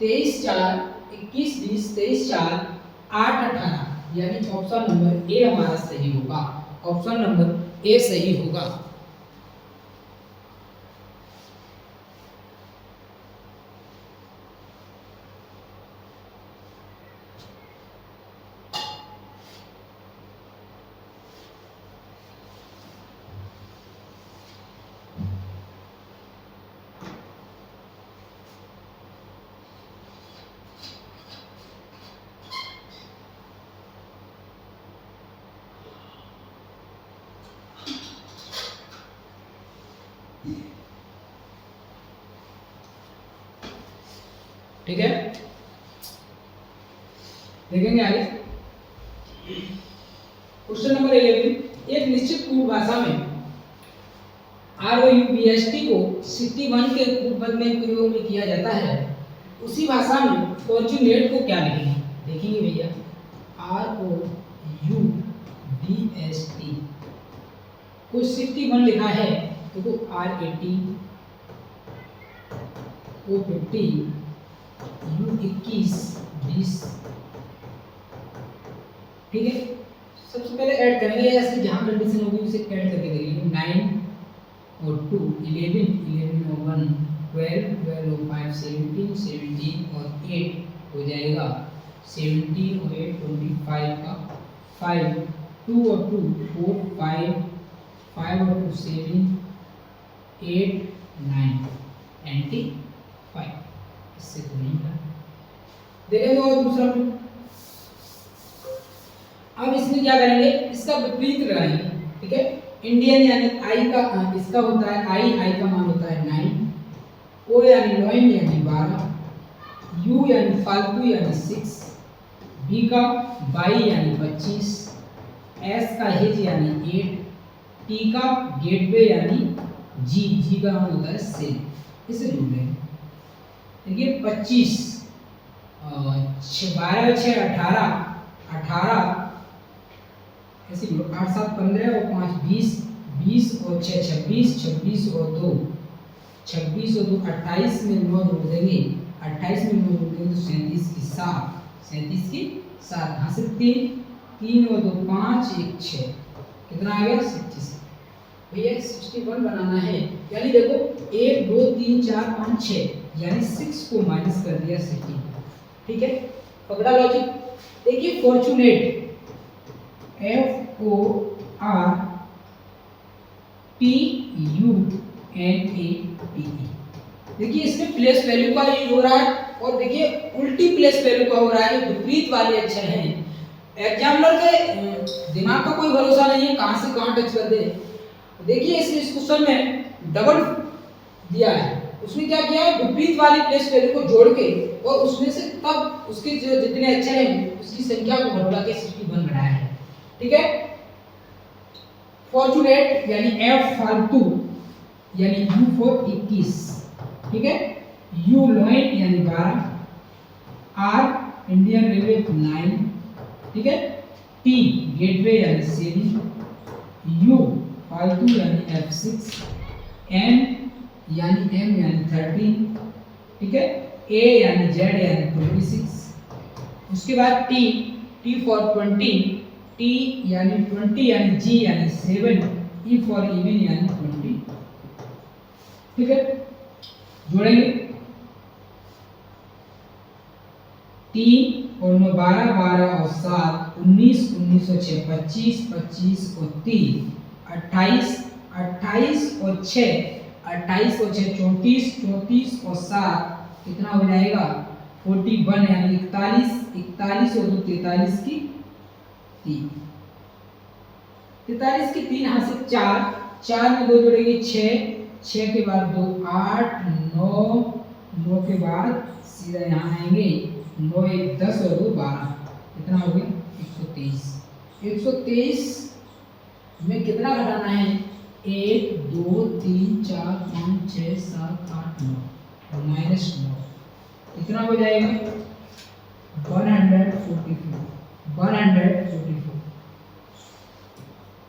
23 4, 21 20 23 4 8 18, यानी ऑप्शन नंबर ए हमारा सही होगा, ऑप्शन नंबर ए सही होगा। ठीक है, देखेंगे आगे क्वेश्चन नंबर 11। एक निश्चित कूट भाषा में ROUBST को सिटी 1 के कूटपद में प्रयोग में किया जाता है, उसी भाषा में फॉर्चूनेट को क्या लिखेंगे, देखेंगे भैया ROUBST को सिटी 1 लिखा है तो R80 O50 U21 20, ठीक है। सबसे पहले ऐड करेंगे, ऐसे जहां कंडीशन होगी उसे ऐड करके करेंगे, 9 और 2 11 11 और 1 12 12 और 5 17 17 और 8 हो जाएगा 17 और 8 25 का 5 2 और 2 4 5 5 और 2 7 8 9 95, इससे तो नहीं था। देखेंगे और दूसरा, अब इसमें क्या करेंगे, इसका विपरीत लगाएंगे, ठीक है। इंडियन यानी आई का इसका होता है आई का मान होता है 9, ओ यानी लॉइन यानी 12, यू यानी फालतू यानी 6, बी का बाई यानी 25, एस का हिज यानी 8, टी का गेटवे यानी जी का मान होता है 7, इसे ढूंढ लेंगे। देखिए 25 12 6 18 ऐसे 8 7 15 और 5 20 20 और 6 26 26 और 2 26 और 2 28 में 9 जोड़ देंगे, 28 में 9 जोड़ देंगे तो 37 की 7, 37 की 7, यहाँ से 3 और 2 5 1 6, कितना आ गया 66। भैया 61 बनाना है, यानी देखो 1 2 3 4 5 6, यानी 6 को माइनस कर दिया 60, ठीक है। पकड़ा लॉजिक। देखिए फॉर्चूनेट FORTUNATE NATE। देखिए इसमें प्लेस वैल्यू का यूज हो रहा है और देखिए उल्टी प्लेस वैल्यू का हो रहा है, जो विपरीत वाले अक्षर हैं। एग्जामिनर के दिमाग का कोई भरोसा नहीं है, कहां से कहां टच कर दे। देखिए इस क्वेश्चन में डबल दिया है, उसने क्या किया है, विपरीत वाली प्लेस वैल्यू को जोड़ के और उसमें से तब उसके जो जितने अक्षर हैं उसकी संख्या को घटा के 61 बनाया है। ठीक है। फॉर्चूनेट यानी F फालतू यानी U फॉर 21। ठीक है। U लॉइन यानी 12, R इंडियन रेलवे 9। ठीक है। T गेटवे यानी 7, U फालतू यानी F6, N यानी M यानी 13। ठीक है। A यानी Z यानी 26। उसके बाद T फॉर 20, T यानी 20 यानी G यानी 7, E फॉर इवन यानी 20। ठीक है। जोड़ेंगे 3 और 9 12, 12 और 7 19, 19 और 6 25, 25 और 3 28, 28 और 6 28 और 6 34, 34 और 7 कितना हो जाएगा 41 यानी 41, 41 और 2 43 की 3, 43 की 3 हाथ से 4, 4 में 2 जोड़ेंगे 6, 6 के बाद 2 8, 9, 9 के बाद सीधा यहाँ आएंगे 9 1 10 और 2 12, कितना हो गया 123। 123 में कितना घटाना है 1 2 3 4 5 6 7 8 9 और -9 कितना हो जाएगा 144। 144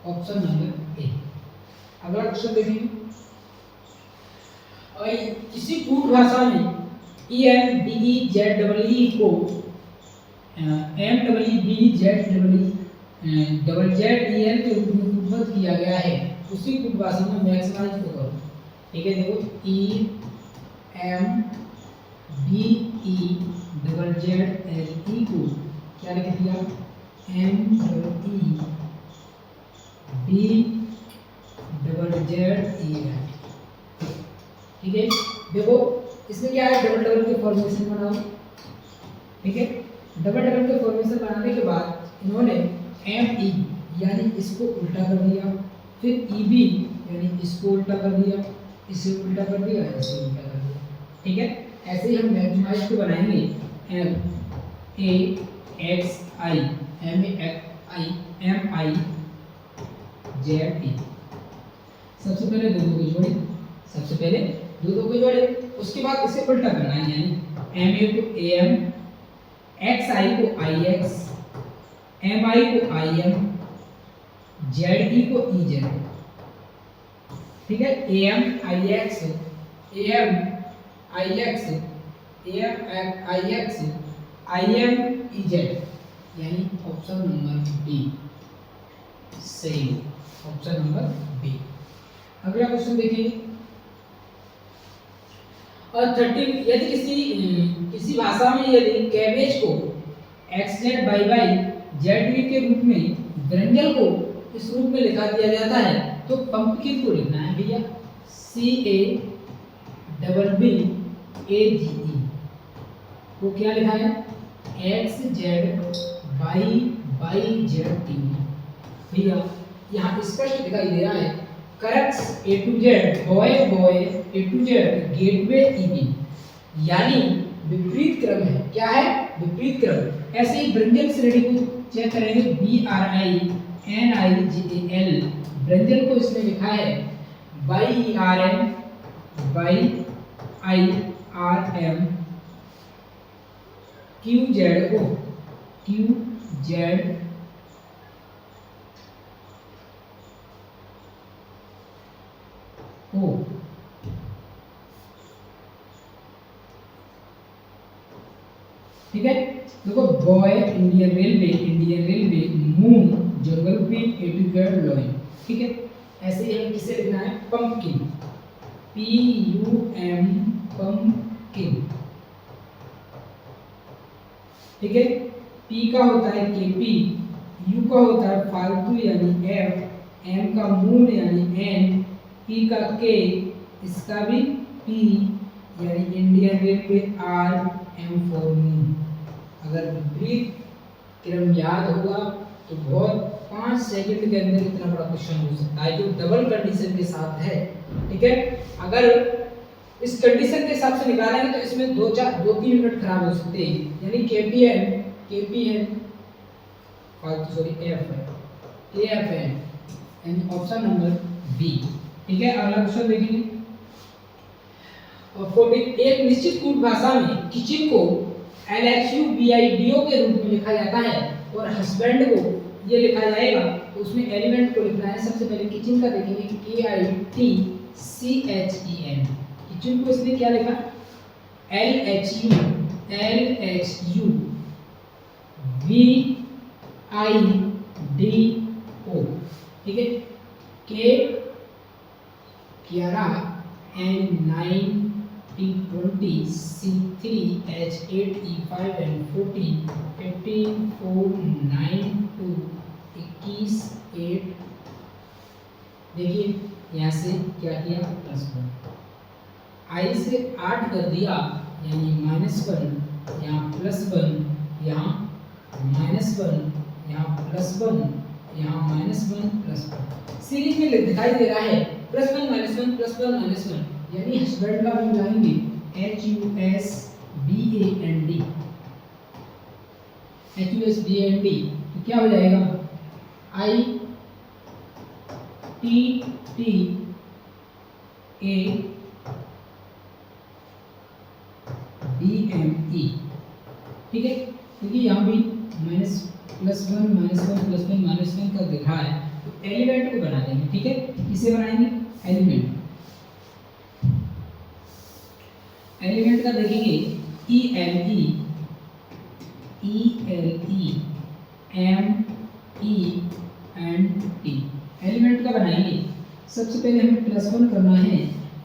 ऑप्शन नंबर ए। अगला क्वेश्चन देखेंगे। और किसी कूट भाषा में EMBEZEE को MEEBZEEL के रूप में कूटबद्ध किया गया है, उसी कूट भाषा में मैक्सिमाइज को करो। ठीक है। देखो EMBEZZEE को क्या लिख दिया MEEBZZEL। ठीक है। देखो इसमें क्या है डबल डबल के फॉर्मेशन बनाओ। ठीक है। डबल डबल के फॉर्मेशन बनाने के बाद इन्होंने ME यानी इसको उल्टा कर दिया, फिर EB यानी इसको उल्टा कर दिया, इसे उल्टा कर दिया, इसे उल्टा कर दिया। ठीक है। ऐसे ही हम मैक्सिमाइज को बनाएंगे MAXI MIZE। सबसे पहले दो को जोड़े, सबसे पहले दो को जोड़े, उसके बाद इसे उल्टा करना है, यानी MA को AM, XI को IX, MI को IM, ZE को EZ। ठीक है। AM IX IX IM EZ यानी ऑप्शन नंबर बी सही, ऑप्शन नंबर बी। अगला क्वेश्चन देखेंगे। और 30 यदि किसी भाषा में यदि कैबेज को XZY के रूप में व्यंजन को इस रूप में लिखा दिया जाता है तो पंपकिन को लिखना है भैया CABBAGE को क्या लिखा है XZYZT। भैया यहाँ स्पष्ट दिखाई दे रहा है correct A to Z boy boy A to Z gateway EB यानी विपरीत क्रम है। क्या है विपरीत क्रम। ऐसे ही व्यंजन श्रेणी को चेक करेंगे BRINIGAL व्यंजन को इसमें लिखा है YERM YIRM QZO ठीक है। देखो बॉय इंडियन रेलवे मून जंगल पे एडुकेट लॉइन। ठीक है। ऐसे ही हमें किसे लिखना है पंपकिन PUM पंपकिन। ठीक है। P का होता है KP, U का होता है फालतू यानी F, M का मून यानी N, P का K, इसका भी P यानी Indian railway RM for moon. अगर विपरीत क्रम याद होगा तो बहुत 5 सेकंड के अंदर इतना बड़ा क्वेश्चन हो सकता है जो डबल कंडीशन के साथ है। ठीक है, अगर इस कंडीशन के हिसाब से निकालेंगे तो इसमें 2-3 मिनट खराब हो सकते हैं। यानी KP है सॉरी AF है यानी ऑप्शन नंबर बी। ठीक है, अगला क्वेश्चन देखेंगे। और 14 एक निश्चित कूट भाषा में किचन को LHUBIDO के रूप में लिखा जाता है और हस्बैंड को ये लिखा जाएगा, तो उसमें एलिमेंट को लिखना है। सबसे पहले किचन का देखेंगे KITCHEN। किचन को इसने क्या लिखा? LHUVIDO। ठीक है, K 11 N9 T20 C3 H8 E5 N14 15 4 9 2 21 8। देखिए यहाँ से क्या किया, +1 आई से 8 कर दिया यानी -1, यहाँ +1, यहाँ -1, यहाँ +1, यहाँ -1 +1। सीरीज में दिखाई दे रहा है +1 -1 +1 -1, यानी हस्बैंड का भी मिलाएंगे HUSBAND तो क्या हो जाएगा ITTA। DME। ठीक है, क्योंकि यहाँ भी -1 का दिखा है तो एलिमेंट को बना देंगे। ठीक है, किसे बनाएंगे? एलिमेंट का देखेंगे ELE MENT। एलिमेंट का बनाएंगे। सबसे पहले हमें +1 करना है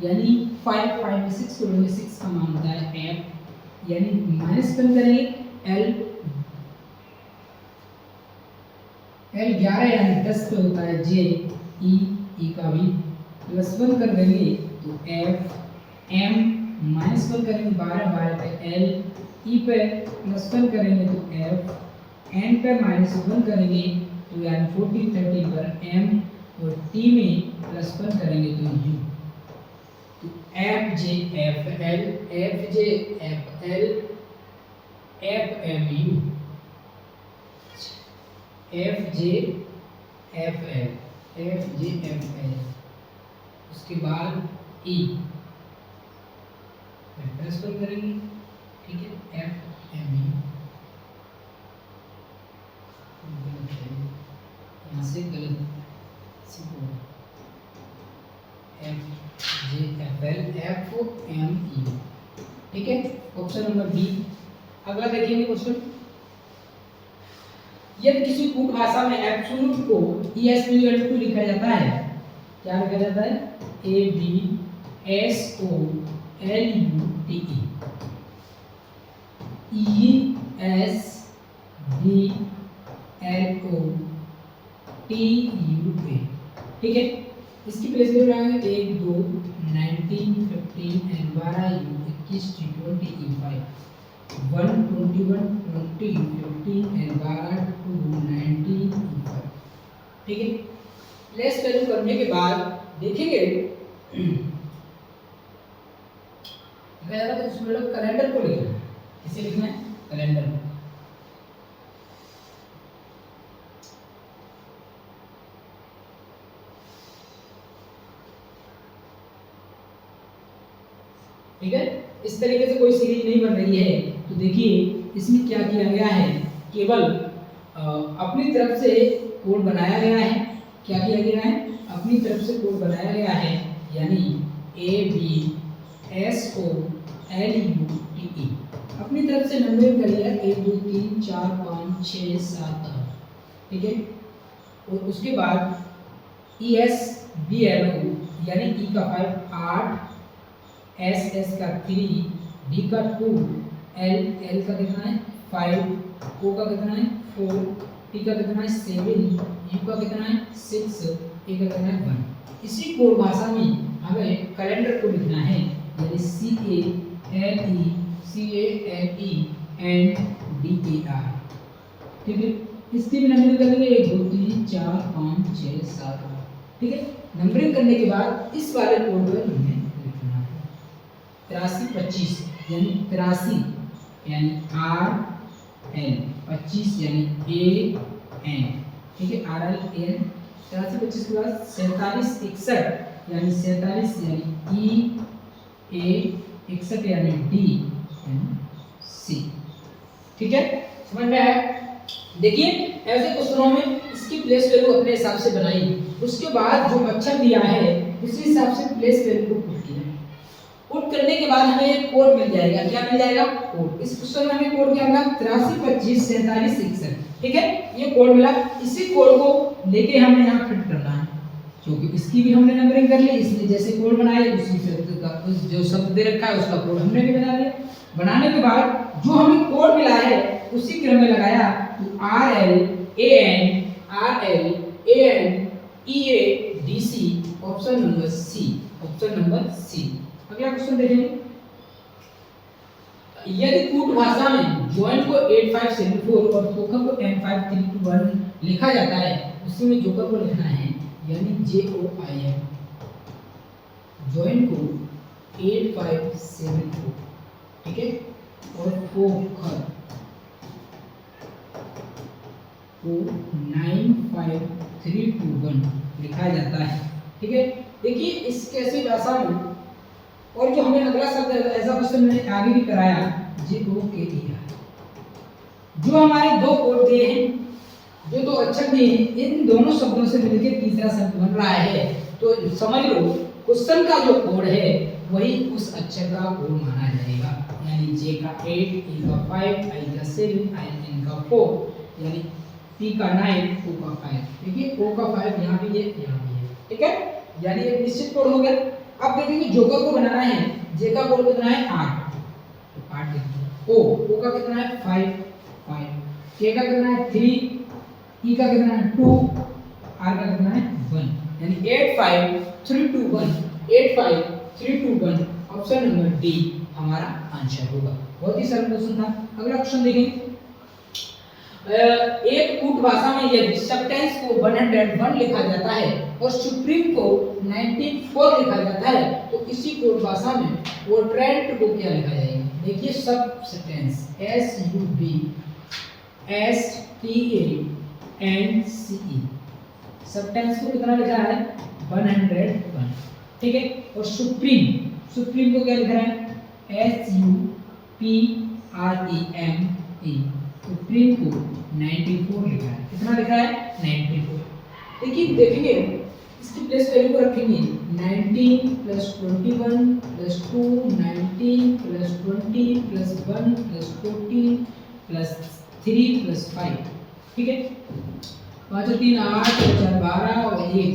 यानी 5 में 6 करोगे, 6 का मान होता है F, यानी -1 करेंगे L 11 यानी 10 पे होता है J E का भी +1 कर देंगे तो F M -1 करेंगे 12 पे L E पे +1 करेंगे तो F N पे -1 करेंगे तो यानी 14 13 पर M और T में +1 करेंगे तो U। तो FJFL FJFL FMU FJFL उसके बाद E +1 करेंगे। ठीक है, FMU यहाँ से गलत FJFL FMU। ठीक है, ऑप्शन नंबर बी। अगला देखेंगे क्वेश्चन। यदि किसी कूट भाषा में एब्सोल्यूट को ES2 लिखा जाता है, क्या लिखा जाता है? ABSOLUTE ESBLOTUA। ठीक है, इसकी प्लेस में लगाएंगे 1 2 19 15 and 12 21 T20 E5 1 21 20 15 and 12 2 19 E5। ठीक है, प्लेस वैल्यू करने के बाद देखेंगे तो इसमें लोग कैलेंडर को लिखना है। किसे लिखना है? कैलेंडर। ठीक है, इस तरीके से कोई सीरीज नहीं बन रही है। तो देखिए इसमें क्या किया गया है, केवल अपनी तरफ से कोड बनाया गया है। क्या किया गया है? अपनी तरफ से कोड बनाया गया है, यानी ABSOLUTE अपनी तरफ से नंबरिंग करिए 1 2 3 4 5 6 7 8। ठीक है, और उसके बाद ESBLO यानी E का 5 8 S का 3 D का 2 L का कितना है 5 O का कितना है 4 T का कितना है 7 U का कितना है 6 A का कितना है 1। इसी कोड भाषा में हमें कैलेंडर को लिखना है, यानी CALE एंड DAR। ठीक है, इसकी भी नंबरिंग करेंगे 1 2 3 4 5 6 7 8। ठीक है, नंबरिंग करने के बाद इस वाले कोड को हमें लिखना है 8325, यानी 83 यानी RL, 25 यानी AN। ठीक है, RL AN। 8325 के बाद 4761 यानी 47 यानी EA, 61 यानी DNC। ठीक है, समझ में आया? देखिए ऐसे क्वेश्चनों में इसकी प्लेस वैल्यू अपने हिसाब से बनाई, उसके बाद जो अक्षर दिया है उसी हिसाब से प्लेस वैल्यू को पुट किया। पुट करने के बाद हमें एक कोड मिल जाएगा। क्या मिल जाएगा? कोड। इस क्वेश्चन में हमें कोड क्या मिला? 8325 47 61। ठीक है, ये कोड मिला। इसी कोड को लेके हमें यहाँ फिट करना है, क्योंकि इसकी भी हमने नंबरिंग कर ली, इसलिए जैसे कोड बनाए उसी शब्द का जो शब्द दे रखा है उसका कोड हमने भी बना लिया। बनाने के बाद जो हमें कोड मिला है उसी क्रम में लगाया, तो RL AN EA DC, option number C. अगला क्वेश्चन देखेंगे। यदि कूट भाषा में ज्वाइन को 8574 और फोकस को M5321 लिखा जाता है, उसी में जोकर को लिखना है, यानी JOIN। ज्वाइन को 8574, ठीक है, और फोकस को 95321 लिखा जाता है। ठीक है, देखिए इस कैसी भाषा में, और जो हमें अगला शब्द ऐसा क्वेश्चन मैंने आगे भी कराया, JOKER। जो हमारे दो कोड दिए हैं, जो दो अक्षर दिए हैं, इन दोनों शब्दों से मिलकर तीसरा शब्द बन रहा है। तो समझ लो क्वेश्चन का जो कोड है वही उस अक्षर का कोड माना जाएगा, यानी J का 8, E का 5, I का 7, N का 4, यानी P का 9, O का 5। देखिए O का 5 यहाँ भी है, यहाँ भी है। ठीक है, यानी एक निश्चित कोड हो गया। अब देखेंगे जोकर को बनाना है, J का कोड कितना है 8, तो 8 लिखिए। O का कितना है 5, K का कितना है 3, E का कितना है 2, R का कितना है 1, यानी 85321 ऑप्शन नंबर डी हमारा आंसर होगा। बहुत ही सरल क्वेश्चन था। अगला क्वेश्चन देखें। एक कूट भाषा में यदि सब्टेंस को 101 लिखा जाता है और सुप्रीम को 94 लिखा जाता है, तो इसी कोट भाषा में पोर्ट्रेट को क्या लिखा जाएगा? देखिए सब्टेंस SUBSTANCE, सब्टेंस को कितना लिखा है 101। ठीक है, और सुप्रीम को क्या लिख रहा है SUPREME, सुप्रीम को 94 लिखा है। कितना लिखा है 94। देखिए देखेंगे इसकी प्लेस वैल्यू को रखेंगे 19 + 21 + 2 19 + 20 + 1 + 14 + 3 + 5। ठीक है, 5 और 3 8 और 4 12 और 1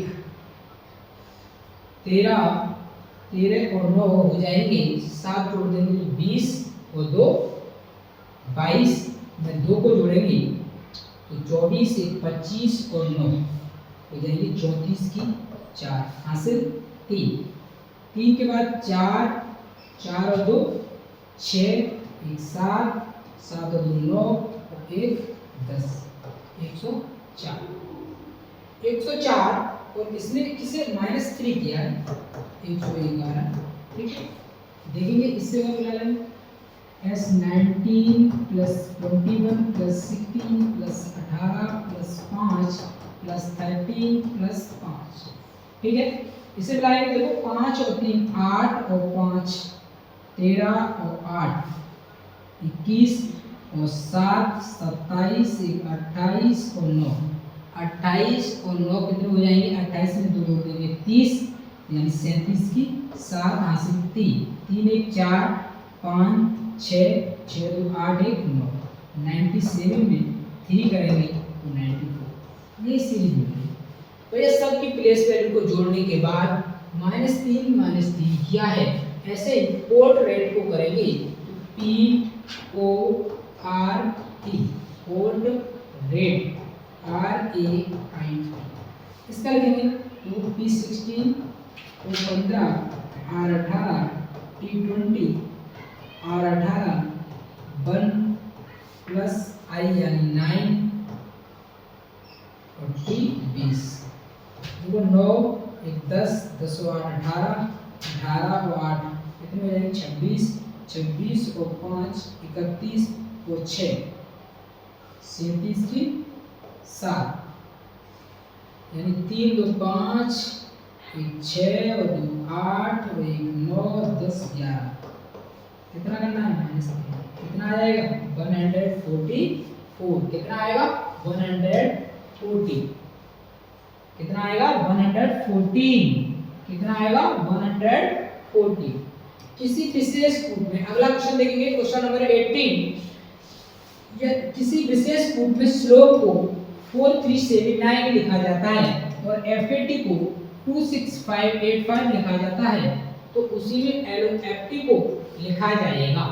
13 और 9 हो जाएंगे, 7 जोड़ देंगे तो 20 और 2 22 में 2 को जोड़ेंगे तो 24 1 25 और 9 हो जाएंगे 34 की 4 हासिल 3 के बाद 4 और 2 6 1 7 7 और 2 9 और 1 10 104 और इसने किसे -3 किया है 111। ठीक है, देखेंगे इससे क्या मिला है S19 + 21 + 16 + 18 + 5 + 13 + 5। ठीक है, इसे मिलाएंगे, देखो 5 और 3 8 और 5 13 और 8 21 और 7 27 1 28 और 9 28 और 9 कितने हो जाएंगे 28 में 2 जोड़ देंगे 30, यानी 37 की 7 हासिल 3 1 4 5 6 6 2 8 1 9 97 में 3 करेंगे तो 94। ये सीरीज में तो ये सब की प्लेस वैल्यू को जोड़ने के बाद -3 किया है। ऐसे ही पोर्ट रेट को करेंगे तो PORT पोर्ट रेट RAIT, इसका लिखेंगे तो P16 और 15 10 और 8 18, 18 और 8 कितने हो जाएंगे 26, 26 और 5 31 और 6 37 की 7, यानी 3 2 5 1 6 और 2 8 और 1 9 10 11, कितना करना है माइनस कितना आ जाएगा 144, कितना आएगा 140, कितना आएगा 114, कितना आएगा 140। किसी विशेष कूट में, अगला क्वेश्चन देखेंगे क्वेश्चन नंबर 18, या किसी विशेष कूट में स्लोप को 4379 लिखा जाता है और FAT को 26585 लिखा जाता है, तो उसी में LOFT को लिखा जाएगा।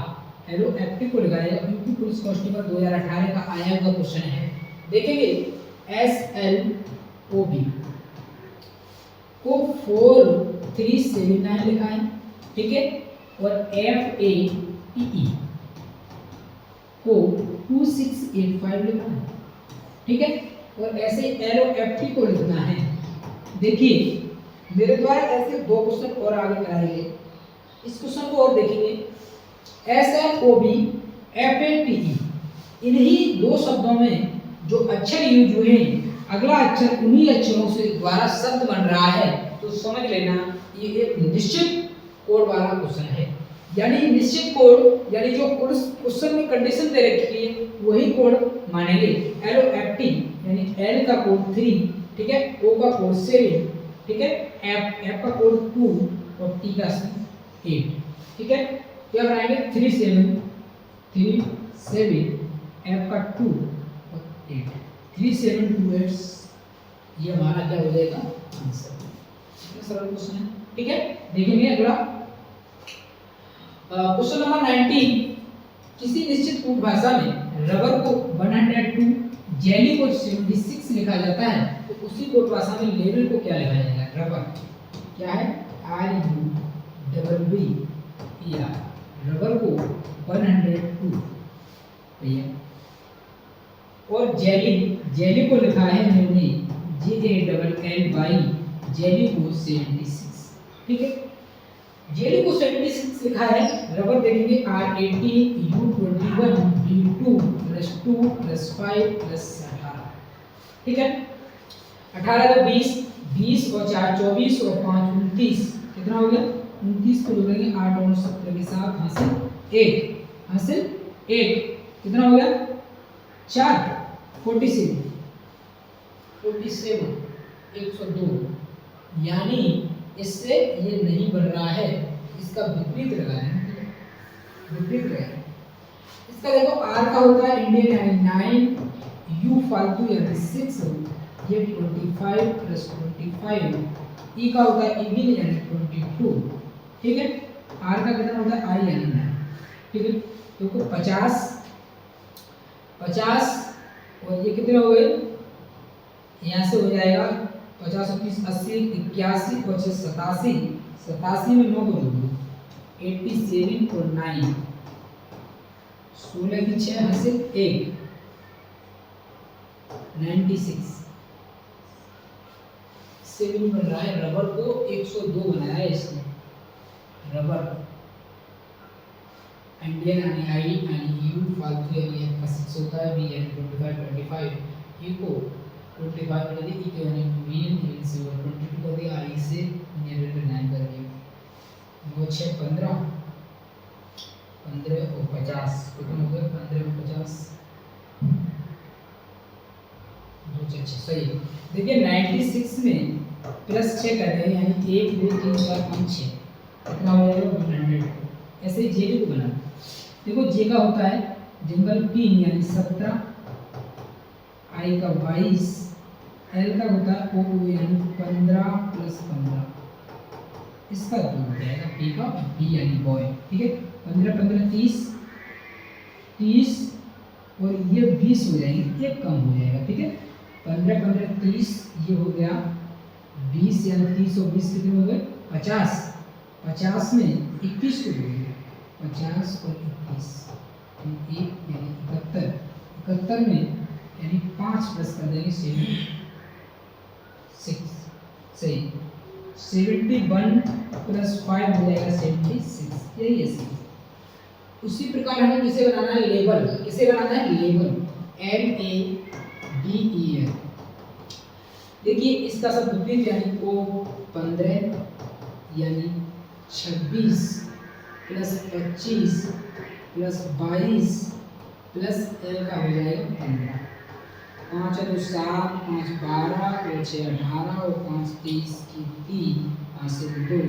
LOFT को लिखा जाएगा यूपी पुलिस कांस्टेबल 2018 का आया हुआ क्वेश्चन है। देखेंगे SLOB को 4379 लिखा है, ठीक है, और FATE को 2685 लिखा है, ठीक है, और ऐसे LOFT को लिखना है। देखिए मेरे द्वारा ऐसे दो क्वेश्चन और आगे कराएंगे, इस क्वेश्चन को और देखेंगे। SLOB FATE, इन्हीं दो शब्दों में जो अक्षर यूज हुए हैं, अगला अक्षर उन्हीं अक्षरों से द्वारा शब्द बन रहा है, तो समझ लेना ये एक निश्चित कोड वाला क्वेश्चन है। यानी निश्चित कोड, यानी जो क्वेश्चन में कंडीशन दे रखी है वही कोड मानेंगे। LOFT यानी L का कोड 3, ठीक है, O का कोड 7, ठीक है, F का कोड 2 और T का 8, ठीक है। क्या बनाएंगे 37 F का 2 और 8, 3728, ये हमारा क्या हो जाएगा आंसर। सरल क्वेश्चन है, ठीक है। देखेंगे अगला क्वेश्चन नंबर 19, किसी निश्चित कूट भाषा में रबर को 102, जेली को 76 लिखा जाता है, तो उसी कूट भाषा में लेवल को क्या लिखा जाएगा? रबर क्या है? RUBBER, रबर को 102 भैया। और जेली को लिखा है मैंने JALLY, जेली को 76, ठीक है, जेली को 76 लिखा है। रबर देखेंगे R18U21 D2 + 2 + 5 + 18, ठीक है। 18 तो 20 और 4 24 और 5 29, कितना हो गया 29 को जोड़ेंगे 8 और 17 के साथ हासिल 1, कितना हो गया 4 47 102, यानी इससे ये नहीं बन रहा है, इसका विपरीत लगाएं, विपरीत लगाएं। इसका देखो R का होता है इंडियन यानी 9, U फालतू यानी 6, ये 25 + 25, E का होता है इविन यानी 22, ठीक है। R का कितना होता है I यानी 9, ठीक है। देखो 50 और ये कितने हो गए, यहाँ से हो जाएगा 50 और 30 80 81 और 87, 87 में 9 को जोड़ दो 87 और 9, 16 की 6 हासिल 1, 96 से भी बन रहा है। रबर को 102 बनाया है इसने, रबर इंडियन यानी आई यानी यू फालतू यानी का 6 होता है, बी यानी 25 यू को 25 कर दी, ई के यानी मीन से 22 कर दिया, आई से नियर 9 कर दिया, 9 6 15 और 50, कितना हो गया 15 और 50 2 6 सही। देखिए 96 में +6 कर देंगे यानी 1 2 3 4 5 6, कितना हो जाएगा 100। ऐसे ही जे को बना, देखो जे का होता है जंगल P यानी 17, I का 22, L का होता है O यानी 15 + 15, इसका 2 हो जाएगा, P का B यानी बॉय, ठीक है। 15 15 30 और ये 20 हो जाएंगे, एक कम हो जाएगा, ठीक है। 15 15 30, ये हो गया 20 यानी 30 और 20 कितने हो गए 50, 50 में 21 को जोड़ेंगे 50 और 21 1 यानी 71, 71 में यानी 5 प्लस कर देंगे 6 सही। 71 प्लस 5 हो जाएगा 76, यही है सी। उसी प्रकार हमें किसे बनाना है, लेबल। किसे बनाना है, लेबल, LABEL। देखिए इसका सब विपरीत यानी को 15 यानी 26 प्लस 25 प्लस 22 प्लस एल का हो जाएगा 15। 5 है तो 7, 5 12 और 6 18 और 5 30 की 3, 5 से 2,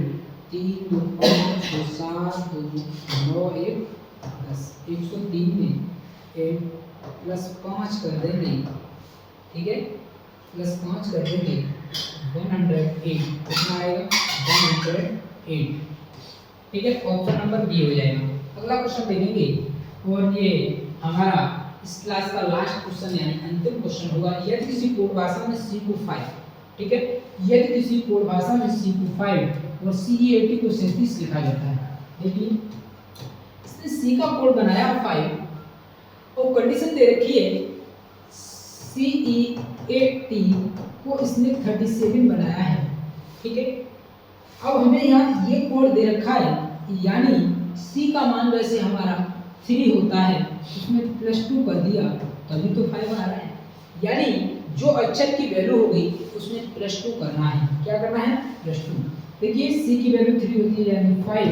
3 2 5 2 7 2 9 1 10, 103 में 8 प्लस 5 कर देंगे, ठीक है, प्लस 5 कर देंगे 108, कितना आएगा 108, ठीक है। ऑप्शन नंबर बी हो जाएगा। अगला क्वेश्चन देखेंगे और ये हमारा इस क्लास का लास्ट क्वेश्चन यानी अंतिम क्वेश्चन होगा। यदि किसी कोड भाषा में C को 5, ठीक है, यदि किसी कोड भाषा में C को 5 और CEAT को 37 लिखा जाता है। देखिए इसने C का कोड बनाया 5 और कंडीशन दे रखी है CEAT को इसने 37 बनाया है, ठीक है। अब हमें यहाँ ये कोड दे रखा है यानी C का मान वैसे हमारा 3 होता है, उसमें +2 कर दिया तभी तो 5 आ रहा है, यानी जो अक्षर की वैल्यू होगी उसमें +2 करना है। क्या करना है, +2। देखिए C की वैल्यू 3 होती है यानी 5,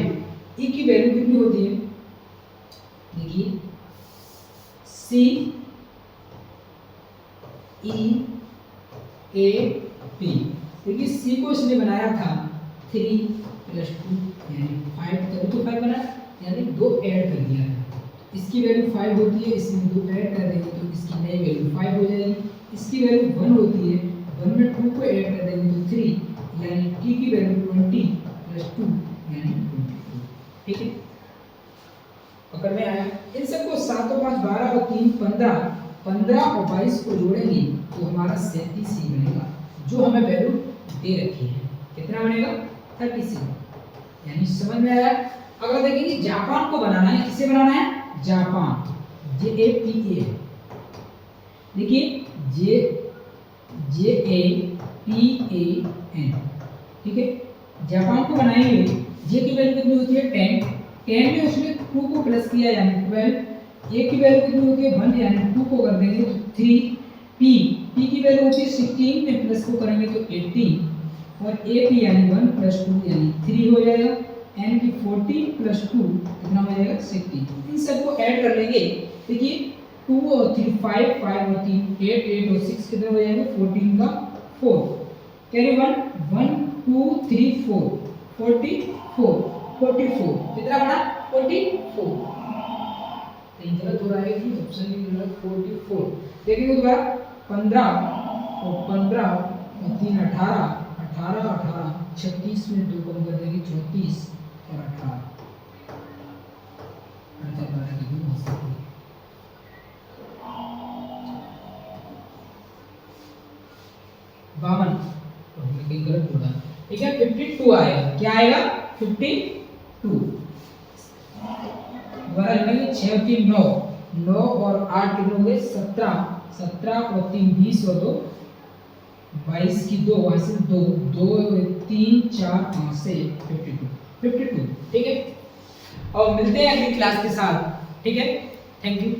E की वैल्यू कितनी होती है, देखिए CEAT, देखिए C को इसने बनाया था 3 + 2 यानी 5, तभी तो 5 बना, यानी 2 ऐड कर दिया है। इसकी वैल्यू 5 होती है, इसमें 2 ऐड कर देंगे तो इसकी नई वैल्यू 5 हो जाएगी। इसकी वैल्यू 1 होती है, 1 में 2 को ऐड कर देंगे तो 3, यानी t की वैल्यू 20 + 2 यानी 22, ठीक है। पकड़ में आया। इन सबको 7 और 5 12 और 3 15, 15 और 22 को जोड़ेंगे तो हमारा 37 ही बनेगा, जो हमें वैल्यू दे रखी है। कितना बनेगा, 36, यानी समझ में आया। अगला देखेंगे जापान को बनाना है। किसे बनाना है, जापान, JAPAN, देखिए JAPAN, ठीक है। जापान को बनाएंगे, जे की वैल्यू कितनी होती है 10, 10 में उसने 2 को प्लस किया यानी 12, ए की वैल्यू कितनी होती है 1 यानी 2 को कर देंगे तो 3, पी की वैल्यू होती है 16 में प्लस को करेंगे तो 18 और AP यानी 1 + 2 यानी 3 हो जाएगा, n की 14 + 2 कितना हो जाएगा 60। इन सबको ऐड कर लेंगे, देखिए 2 और 3 5, 5 और 3 8, 8 और 6 कितना हो जाएगा 14 का 4, कैरी 1 1 2 3 4 44, 44 कितना बना 44, तो गलत हो रहा है कि ऑप्शन में गलत 44। देखिए दोबारा 15 और 15 और 3 18, 18 18 36 में 2 कम कर देंगे 34 और 18, 12 की 2 हो सकती है। 52 तो हमने कहीं गलत बोला, ठीक है। 52 आएगा, क्या आएगा 52। दोबारा लिखेंगे 6 और 3 9, 9 और 8 कितने हो गए 17, 17 और 3 20 और 2 22 की 2 वहां से 2 2 3 4 5 से 52, ठीक है। और मिलते हैं अगली क्लास के साथ, ठीक है। Thank you.